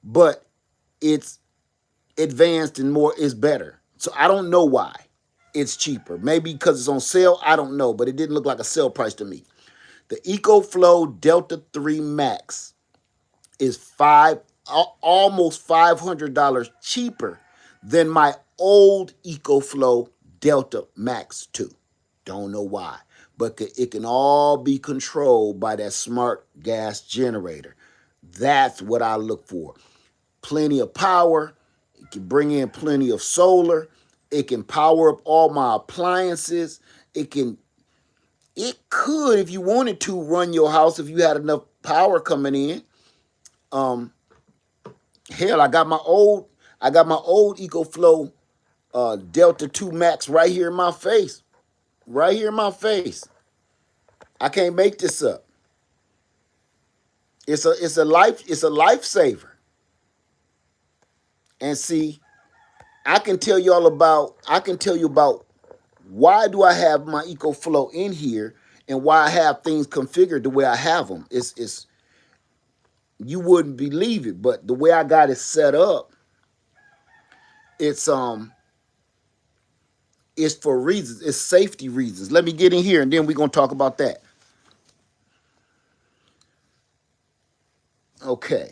But it's advanced and more is better. So I don't know why it's cheaper. Maybe because it's on sale. I don't know. But it didn't look like a sale price to me. The EcoFlow Delta 3 Max is almost $500 cheaper than my old EcoFlow Delta Max 2. Don't know why, but it can all be controlled by that smart gas generator. That's what I look for. Plenty of power. It can bring in plenty of solar. It can power up all my appliances. It could, if you wanted to, run your house if you had enough power coming in. Um, Hell, I got my old EcoFlow Delta 2 Max right here in my face. Right here in my face. I can't make this up. It's a lifesaver. And see, I can tell you about why do I have my EcoFlow in here and why I have things configured the way I have them. It's you wouldn't believe it, but the way I got it set up, it's it's for reasons. It's safety reasons. Let me get in here and then we're gonna talk about that. Okay.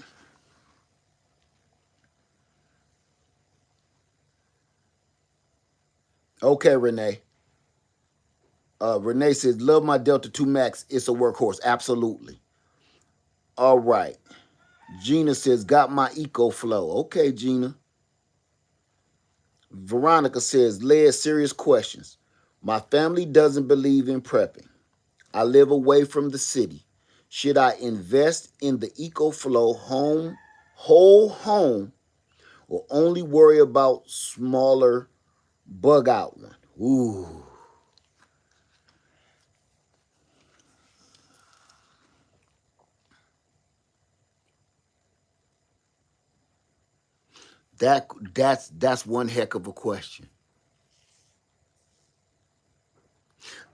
Okay, Renee. Renee says, love my Delta 2 Max. It's a workhorse. Absolutely. All right. Gina says, got my EcoFlow. Okay, Gina. Veronica says, led serious questions. My family doesn't believe in prepping. I live away from the city. Should I invest in the EcoFlow whole home, or only worry about smaller bug out one? Ooh. That's one heck of a question.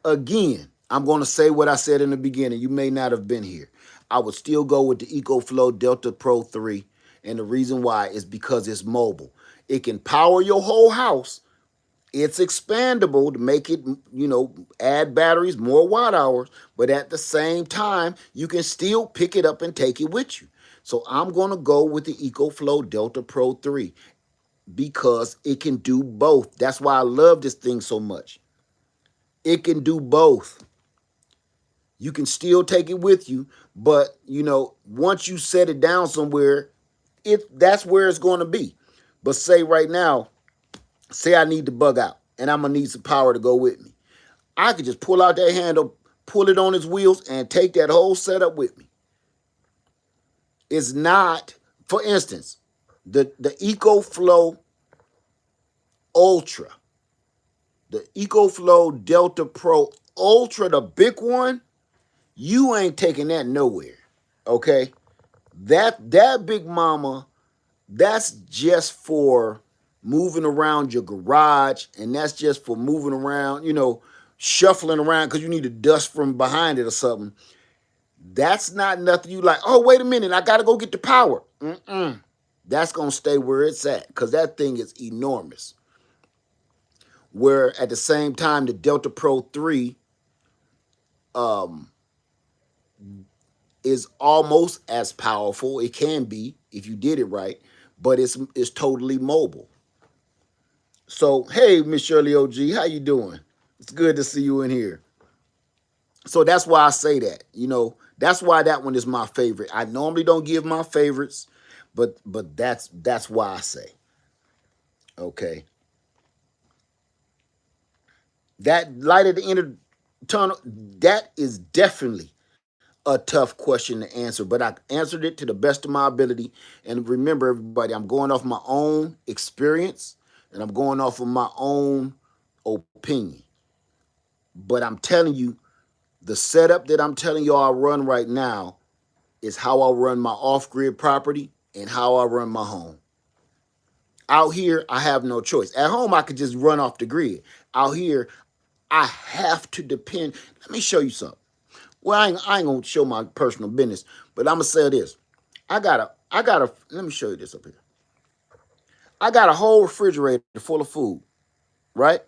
Again, I'm going to say what I said in the beginning. You may not have been here. I would still go with the EcoFlow Delta Pro 3. And the reason why is because it's mobile. It can power your whole house. It's expandable to make it, add batteries, more watt hours. But at the same time, you can still pick it up and take it with you. So I'm going to go with the EcoFlow Delta Pro 3 because it can do both. That's why I love this thing so much. It can do both. You can still take it with you, but once you set it down somewhere, that's where it's going to be. But say right now, say I need to bug out and I'm gonna need some power to go with me. I could just pull out that handle, pull it on its wheels, and take that whole setup with me. It's not, for instance, the EcoFlow Ultra, the EcoFlow Delta Pro Ultra, the big one. You ain't taking that nowhere. Okay? That big mama, that's just for moving around your garage, and that's just for moving around, shuffling around because you need to dust from behind it or something. That's not nothing you like, oh, wait a minute, I gotta go get the power. That's gonna stay where it's at because that thing is enormous. Where at the same time, the Delta Pro 3 um, is almost as powerful. It can be if you did it right, but it's totally mobile. So hey, Miss Shirley OG, how you doing? It's good to see you in here. So that's why I say that. That's why that one is my favorite. I normally don't give my favorites, but that's why I say. Okay. That light at the end of the tunnel, that is definitely a tough question to answer, but I answered it to the best of my ability. And remember, everybody, I'm going off my own experience and I'm going off of my own opinion. But I'm telling you, the setup that I'm telling y'all I run right now is how I run my off-grid property and how I run my home. Out here, I have no choice. At home, I could just run off the grid. Out here, I have to depend. Let me show you something. Well, I ain't gonna show my personal business, but I'm gonna say this. Let me show you this up here. I got a whole refrigerator full of food, right?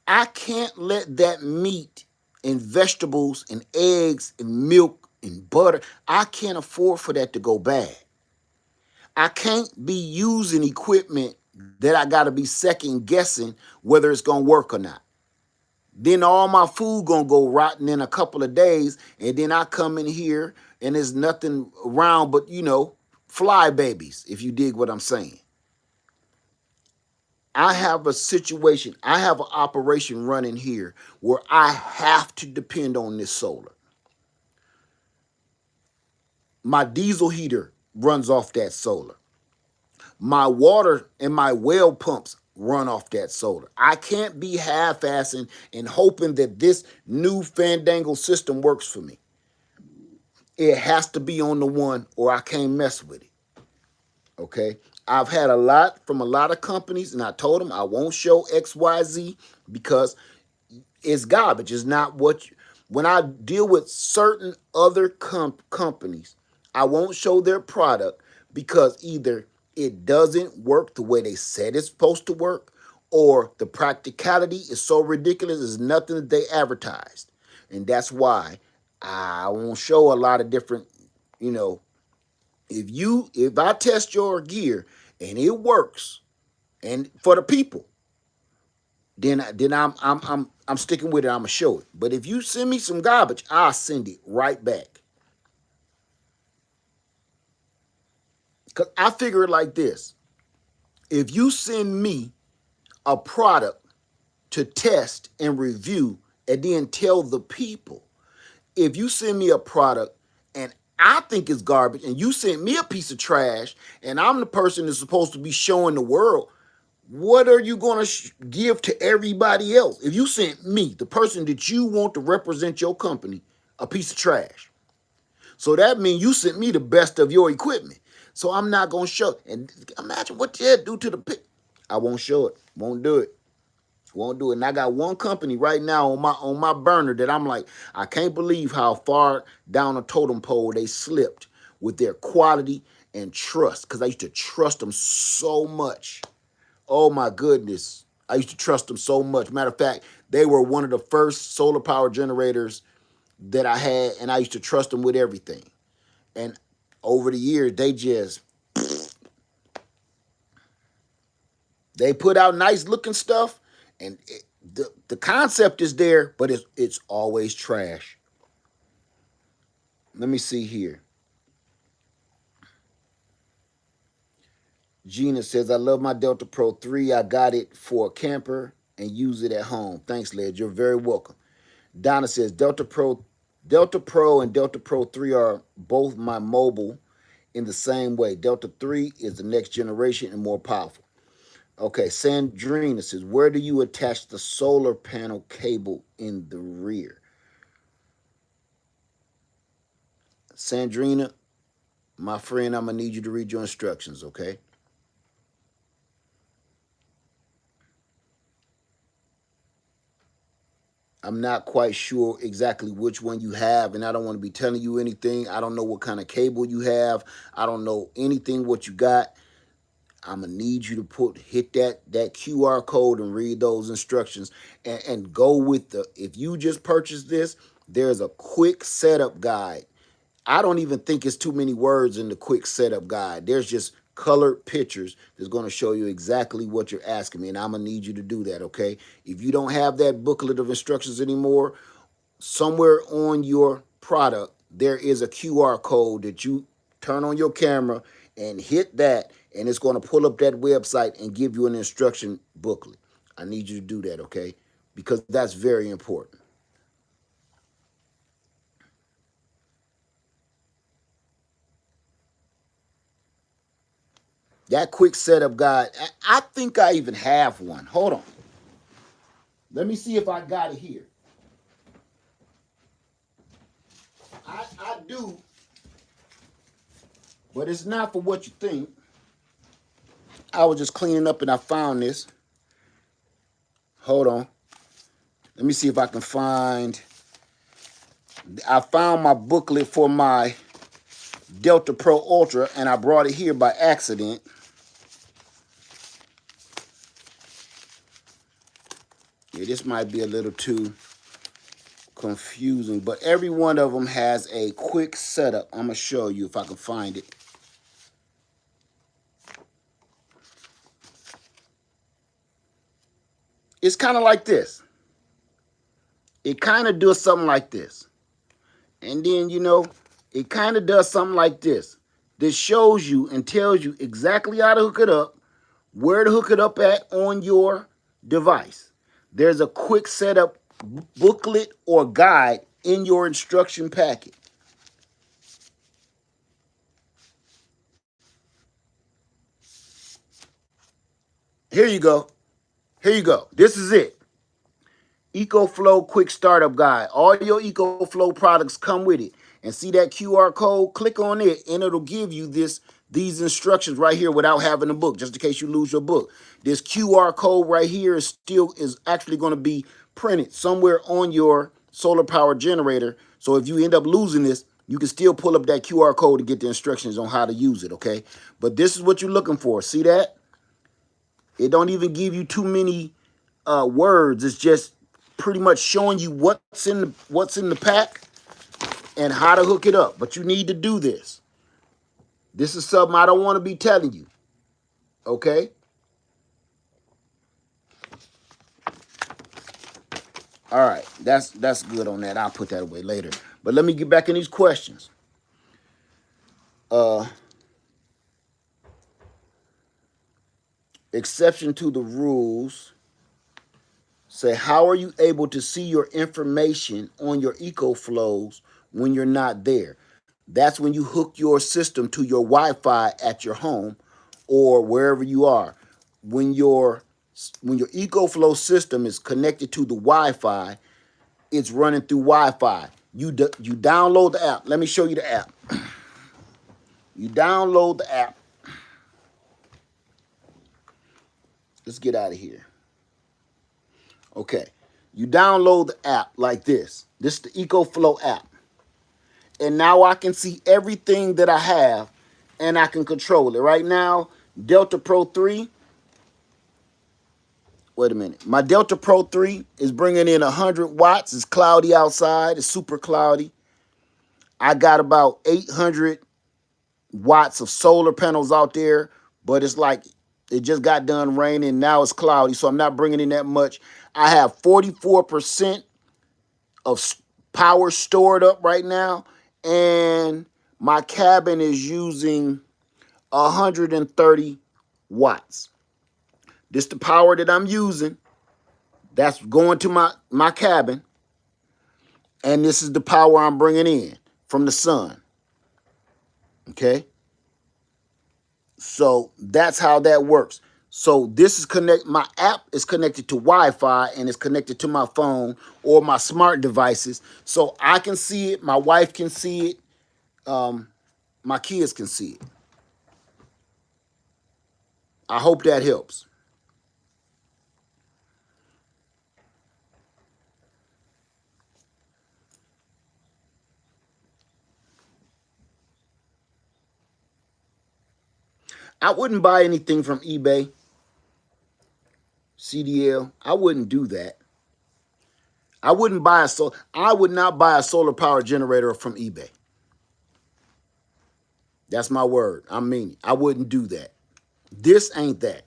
I can't let that meat and vegetables and eggs and milk and butter. I can't afford for that to go bad. I can't be using equipment that I got to be second guessing whether it's going to work or not. Then all my food going to go rotten in a couple of days, and then I come in here and there's nothing around but, fly babies, if you dig what I'm saying. I have a situation, I have an operation running here where I have to depend on this solar. My diesel heater runs off that solar. My water and my well pumps run off that solar. I can't be half-assing and hoping that this new fandangle system works for me. It has to be on the one or I can't mess with it. Okay? I've had a lot from a lot of companies, and I told them I won't show XYZ because it's garbage. It's not what when I deal with certain other companies, I won't show their product because either it doesn't work the way they said it's supposed to work, or the practicality is so ridiculous, it's nothing that they advertised. And that's why I won't show a lot of different, if I test your gear and it works and for the people, then I'm sticking with it. I'm gonna show it. But if you send me some garbage, I'll send it right back. Cause I figure it like this: if you send me a product to test and review, and then tell the people, if you send me a product and I think it's garbage, and you send me a piece of trash, and I'm the person that's supposed to be showing the world, what are you going to give to everybody else? If you sent me, the person that you want to represent your company, a piece of trash. So that means you sent me the best of your equipment. So I'm not going to show. And imagine what you do to the pit. I won't show it. Won't do it. Won't do it. And I got one company right now on my burner that I'm like, I can't believe how far down a totem pole they slipped with their quality and trust. Because I used to trust them so much. Oh my goodness. I used to trust them so much. Matter of fact, they were one of the first solar power generators that I had, and I used to trust them with everything. And over the years, they put out nice looking stuff, and the concept is there, but it's always trash. Let me see here. Gina says, I love my Delta Pro 3. I got it for a camper and use it at home. Thanks, Led. You're very welcome. Donna says, Delta Pro and Delta Pro 3 are both my mobile in the same way. Delta 3 is the next generation and more powerful. Okay, Sandrina says, where do you attach the solar panel cable in the rear? Sandrina, my friend, I'm going to need you to read your instructions, okay? I'm not quite sure exactly which one you have, and I don't want to be telling you anything. I don't know what kind of cable you have. I don't know anything what you got. I'm gonna need you to hit that QR code and read those instructions and go with if you just purchased this, there's a quick setup guide. I don't even think it's too many words in the quick setup guide. There's just colored pictures that's going to show you exactly what you're asking me, and I'm going to need you to do that, okay? If you don't have that booklet of instructions anymore, somewhere on your product, there is a QR code that you turn on your camera and hit that, and it's going to pull up that website and give you an instruction booklet. I need you to do that, okay? Because that's very important. That quick setup guide, I think I even have one. Hold on. Let me see if I got it here. I do, but it's not for what you think. I was just cleaning up and I found this. Hold on. Let me see if I can find. I found my booklet for my Delta Pro Ultra, and I brought it here by accident. Yeah, this might be a little too confusing, but every one of them has a quick setup. I'm gonna show you if I can find it. It's kind of like this. It kind of does something like this. And then, it kind of does something like this. This shows you and tells you exactly how to hook it up, where to hook it up at on your device. There's a quick setup booklet or guide in your instruction packet. Here you go. Here you go. This is it. EcoFlow Quick Startup Guide. All your EcoFlow products come with it. And see that QR code? Click on it, and it'll give you these instructions right here without having a book, just in case you lose your book. This QR code right here is actually going to be printed somewhere on your solar power generator. So if you end up losing this, you can still pull up that QR code to get the instructions on how to use it, okay? But this is what you're looking for. See that? It don't even give you too many words. It's just pretty much showing you what's in the pack and how to hook it up. But you need to do this. This is something I don't want to be telling you. Okay? All right. That's good on that. I'll put that away later. But let me get back in these questions. Exception to the rules. Say, how are you able to see your information on your EcoFlows when you're not there? That's when you hook your system to your Wi-Fi at your home or wherever you are. When your EcoFlow system is connected to the Wi-Fi, it's running through Wi-Fi. You download the app. Let me show you the app. You download the app. Let's get out of here. Okay. You download the app like this. This is the EcoFlow app. And now I can see everything that I have and I can control it. Right now, Delta Pro 3. Wait a minute. My Delta Pro 3 is bringing in 100 watts. It's cloudy outside. It's super cloudy. I got about 800 watts of solar panels out there, but it's like it just got done raining. Now it's cloudy, so I'm not bringing in that much. I have 44% of power stored up right now, and my cabin is using 130 watts. This is the power that I'm using. That's going to my cabin, and this is the power I'm bringing in from the sun. Okay? So that's how that works. So this is my app is connected to Wi-Fi and it's connected to my phone or my smart devices. So I can see it, my wife can see it, my kids can see it. I hope that helps. I wouldn't buy anything from eBay, CDL. I wouldn't do that. I would not buy a solar power generator from eBay. That's my word. I mean it. I wouldn't do that. This ain't that.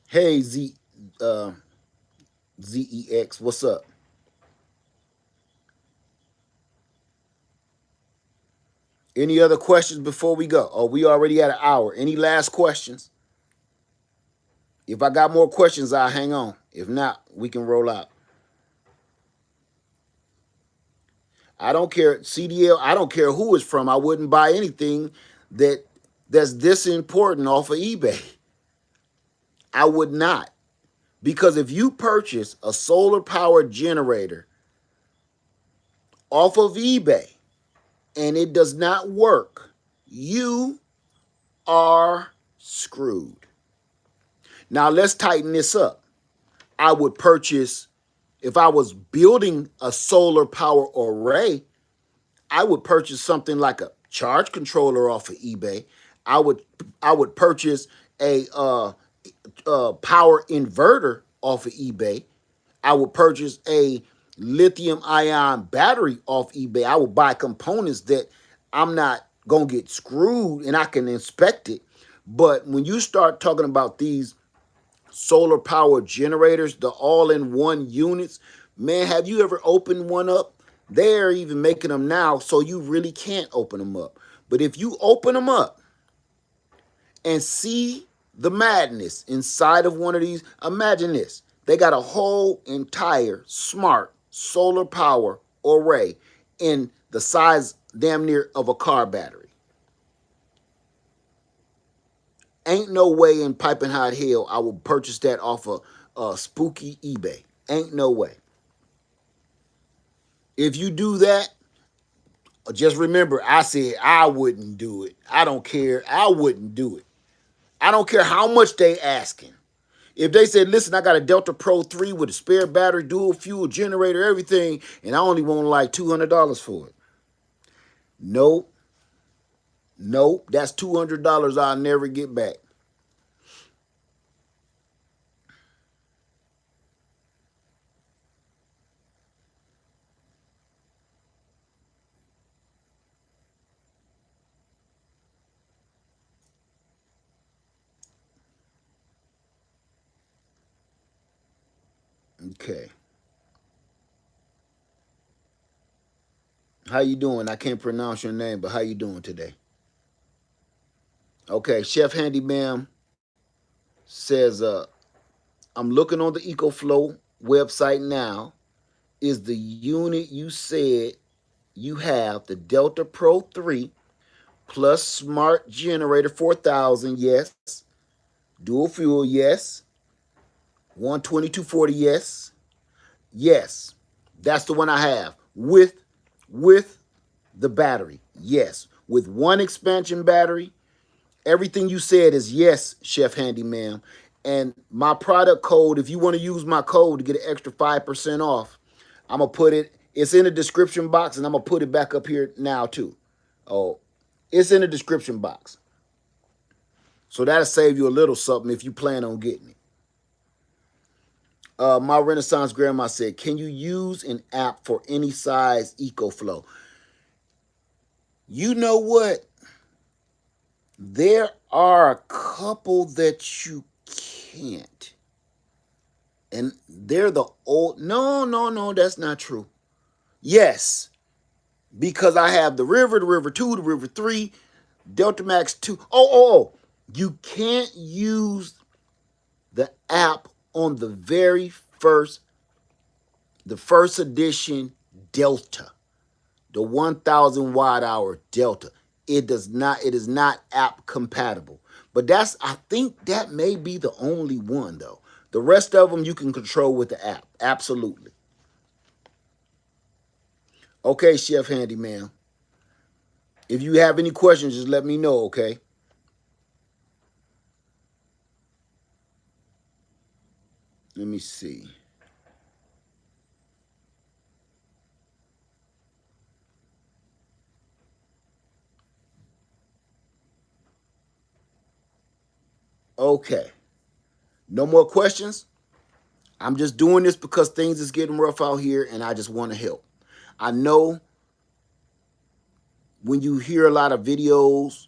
Hey, ZEX, what's up? Any other questions before we go? Oh, we already at an hour. Any last questions? If I got more questions, I'll hang on. If not, we can roll out. I don't care, CDL, I don't care who it's from. I wouldn't buy anything that's this important off of eBay. I would not. Because if you purchase a solar power generator off of eBay and it does not work, you are screwed. Now let's tighten this up. I would purchase, if I was building a solar power array, I would purchase something like a charge controller off of eBay. I would I would purchase a power inverter off of eBay. I would purchase a lithium ion battery off eBay. I would buy components that I'm not gonna get screwed and I can inspect it. But when you start talking about these solar power generators, the all-in-one units, man, have you ever opened one up? They're even making them now, so you really can't open them up. But if you open them up and see the madness inside of one of these, imagine this. They got a whole entire smart solar power array in the size damn near of a car battery. Ain't no way in piping hot hell I will purchase that off of spooky eBay. Ain't no way. If you do that, just remember I said I wouldn't do it. I don't care. I wouldn't do it. I don't care how much they asking. If they said, listen, I got a Delta Pro 3 with a spare battery, dual fuel generator, everything, and I only want like $200 for it. Nope. Nope. That's $200 I'll never get back. Okay. How you doing? I can't pronounce your name, but how you doing today? Okay, Chef Handyman says, I'm looking on the EcoFlow website now. Is the unit you said you have the Delta Pro 3 plus smart generator 4000? Yes. Dual fuel? Yes. 12240? Yes. Yes. That's the one I have with the battery. Yes. With one expansion battery. Everything you said is yes, Chef Handyman. And my product code, if you want to use my code to get an extra 5% off, I'm going to put it, it's in the description box, and I'm going to put it back up here now too. Oh, it's in the description box. So that'll save you a little something if you plan on getting it. My Renaissance grandma said, can you use an app for any size EcoFlow? You know what? There are a couple that you can't. And they're the old. No, that's not true. Yes, because I have the River 2, the River 3, Delta Max 2. Oh. You can't use the app on the first edition Delta, the 1000 watt hour Delta. It is not app compatible. But I think that may be the only one though. The rest of them you can control with the app. Absolutely. Okay, Chef Handyman. If you have any questions, just let me know, okay? Let me see. Okay. No more questions? I'm just doing this because things is getting rough out here and I just want to help. I know when you hear a lot of videos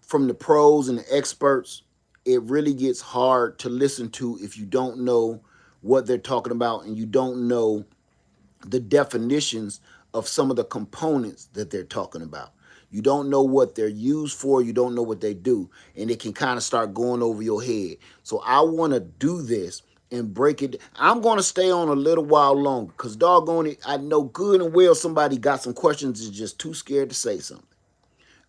from the pros and the experts, it really gets hard to listen to if you don't know what they're talking about and you don't know the definitions of some of the components that they're talking about. You don't know what they're used for. You don't know what they do. And it can kind of start going over your head. So I want to do this and break it. I'm going to stay on a little while longer because doggone it, I know good and well somebody got some questions and is just too scared to say something.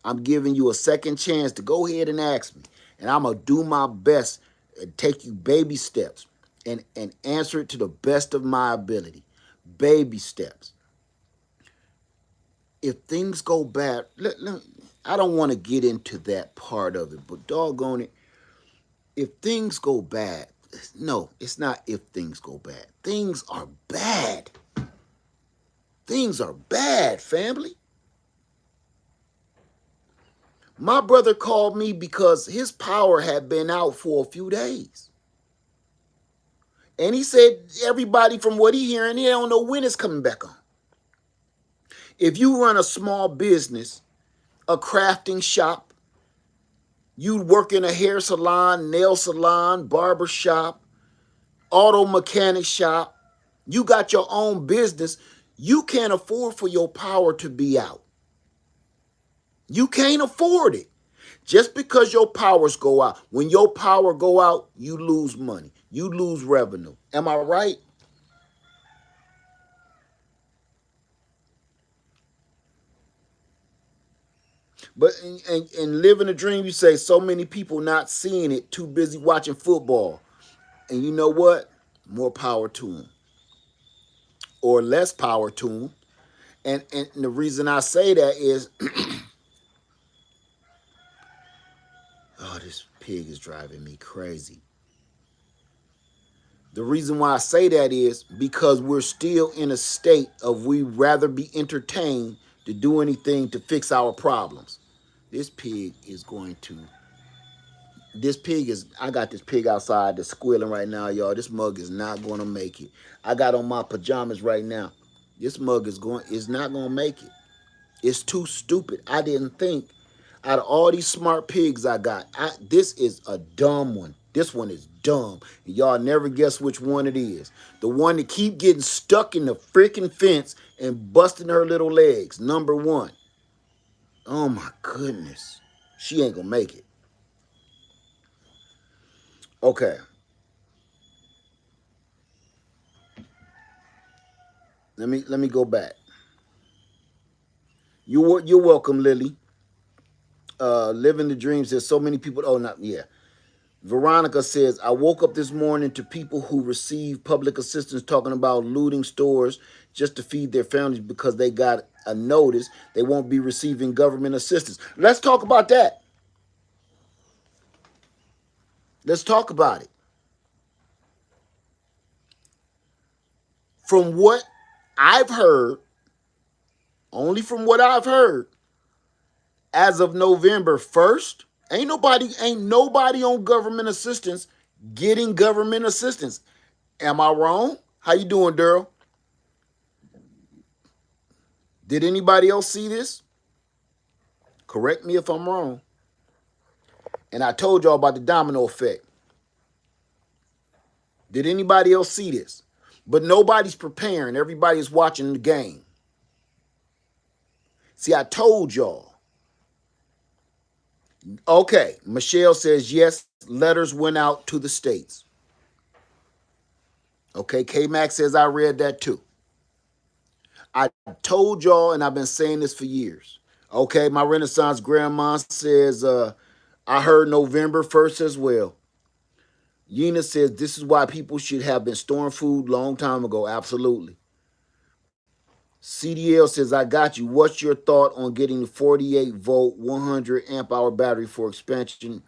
I'm giving you a second chance to go ahead and ask me. And I'm going to do my best and take you baby steps and answer it to the best of my ability. Baby steps. If things go bad, I don't want to get into that part of it, but doggone it, if things go bad, no, it's not if things go bad. Things are bad. Things are bad, family. My brother called me because his power had been out for a few days. And he said everybody from what he hearing, they don't know when it's coming back on. If you run a small business, a crafting shop, you work in a hair salon, nail salon, barber shop, auto mechanic shop, you got your own business, you can't afford for your power to be out. You can't afford it. Just because your powers go out, when your power go out, you lose money. You lose revenue. Am I right? But in living a dream, you say so many people not seeing it, too busy watching football. And you know what? More power to them. Or less power to them. And the reason I say that is, oh, this pig is driving me crazy. The reason why I say that is because we're still in a state of we rather be entertained to do anything to fix our problems. This pig is going to. This pig is. I got this pig outside that's squealing right now, y'all. This mug is not going to make it. I got on my pajamas right now. This mug is not going to make it. It's too stupid. I didn't think out of all these smart pigs I got, this is a dumb one. This one is dumb. And y'all never guess which one it is. The one that keep getting stuck in the freaking fence and busting her little legs. Number one. Oh my goodness. She ain't gonna make it. Okay. Let me go back. You're welcome, Lily. Living the dreams. There's so many people. Oh, not yeah. Veronica says, I woke up this morning to people who receive public assistance talking about looting stores just to feed their families because they got a notice they won't be receiving government assistance. Let's talk about that. Let's talk about it. From what I've heard, only from what I've heard, as of November 1st, ain't nobody on government assistance getting government assistance. Am I wrong? How you doing, Daryl? Did anybody else see this? Correct me if I'm wrong. And I told y'all about the domino effect. Did anybody else see this? But nobody's preparing. Everybody's watching the game. See, I told y'all. Okay, Michelle says yes, letters went out to the states. Okay, K-Max says I read that too. I told y'all, and I've been saying this for years. Okay, my Renaissance grandma says I heard November 1st as well. Yena says this is why people should have been storing food long time ago. Absolutely. CDL says I got you. What's your thought on getting the 48 volt 100 amp hour battery for expansion?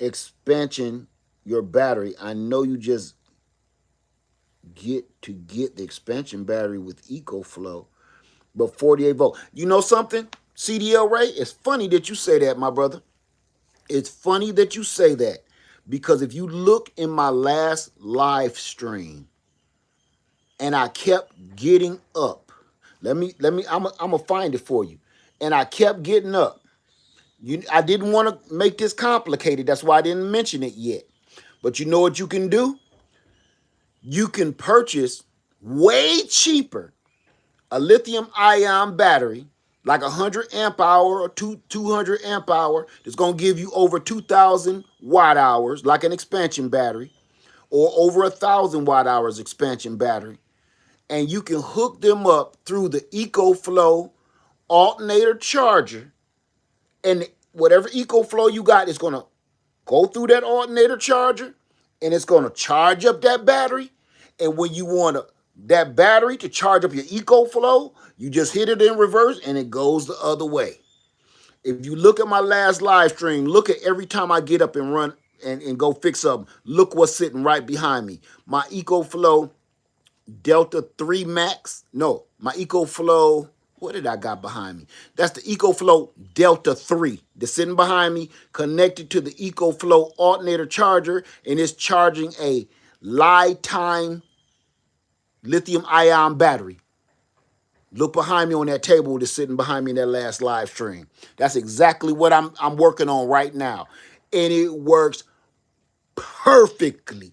Expansion your battery. I know you just get the expansion battery with EcoFlow, but 48 volt. You know something? CDL Ray, it's funny that you say that, my brother. It's funny that you say that because if you look in my last live stream and I kept getting up, I'm gonna find it for you. And I kept getting up. I didn't want to make this complicated. That's why I didn't mention it yet. But you know what you can do? You can purchase way cheaper a lithium ion battery, like 100 amp hour or 200 amp hour, that's going to give you over 2,000 watt hours, like an expansion battery, or over 1,000 watt hours expansion battery. And you can hook them up through the EcoFlow alternator charger. And whatever EcoFlow you got is going to go through that alternator charger, and it's going to charge up that battery. And when you want that battery to charge up your EcoFlow, you just hit it in reverse and it goes the other way. If you look at my last live stream, look at every time I get up and run and go fix something, look what's sitting right behind me. My EcoFlow Delta 3 Max. No, my EcoFlow What did I got behind me? That's the EcoFlow Delta 3. That's sitting behind me, connected to the EcoFlow alternator charger, and it's charging a lifetime lithium ion battery. Look behind me on that table that's sitting behind me in that last live stream. That's exactly what I'm working on right now. And it works perfectly.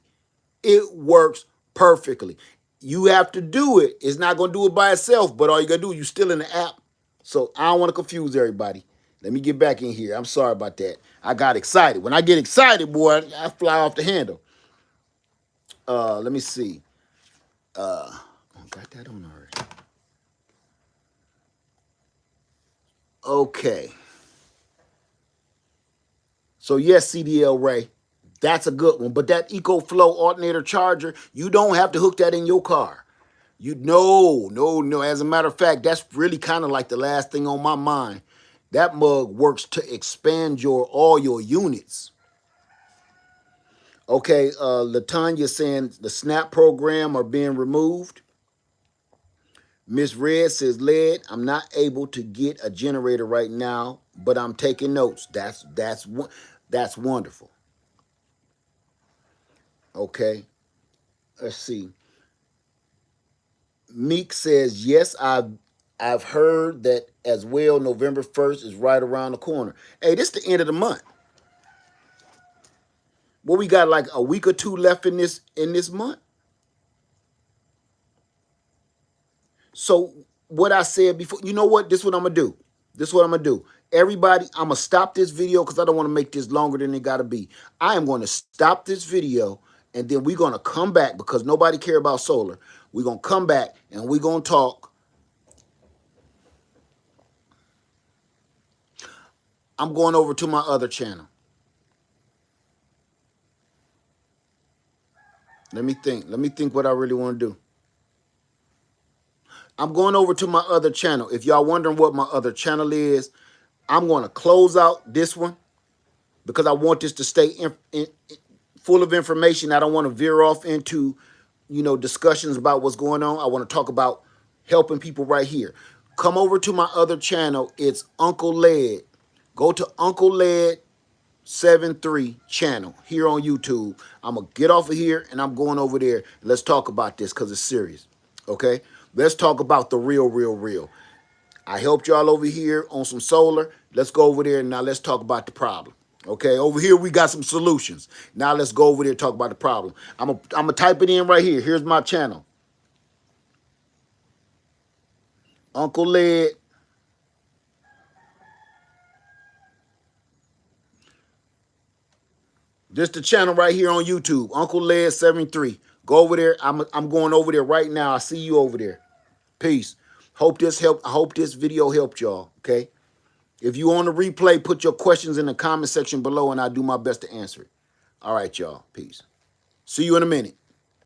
It works perfectly. You have to do it. It's not going to do it by itself, but all you got to do, you're still in the app. So I don't want to confuse everybody. Let me get back in here. I'm sorry about that. I got excited. When I get excited, boy, I fly off the handle. Let me see. Got that on already. Okay. So yes, CDL Ray, that's a good one. But that EcoFlow alternator charger, you don't have to hook that in your car. No. As a matter of fact, that's really kind of like the last thing on my mind. That mug works to expand all your units. Okay, Latanya saying the SNAP program are being removed. Miss Red says, Led, I'm not able to get a generator right now, but I'm taking notes. That's wonderful. Okay, let's see. Meek says, yes, I've heard that as well. November 1st is right around the corner. Hey, this is the end of the month. Well, we got like a week or two left in this month. So what I said before, you know what? This is what I'm gonna do. This is what I'm gonna do. Everybody, I'm gonna stop this video because I don't want to make this longer than it gotta be. I am gonna stop this video and then we're gonna come back because nobody care about solar. We're gonna come back and we're gonna talk. I'm going over to my other channel. Let me think. Let me think what I really want to do. I'm going over to my other channel. If y'all wondering what my other channel is, I'm going to close out this one because I want this to stay full of information. I don't want to veer off into, discussions about what's going on. I want to talk about helping people right here. Come over to my other channel. It's Uncle Led. Go to Uncle Led 73 channel here on YouTube. I'm gonna get off of here and I'm going over there. Let's talk about this because it's serious. Okay, let's talk about the real. I helped y'all over here on some solar. Let's go over there and now let's talk about the problem. Okay, over here we got some solutions. Now let's go over there and talk about the problem. I'm gonna type it in right here. Here's my channel, Uncle Led. Just the channel right here on YouTube, Uncle Led 73. Go over there. I'm going over there right now. I see you over there. Peace. Hope this helped. I hope this video helped y'all. Okay. If you on the replay, put your questions in the comment section below and I'll do my best to answer it. All right, y'all. Peace. See you in a minute.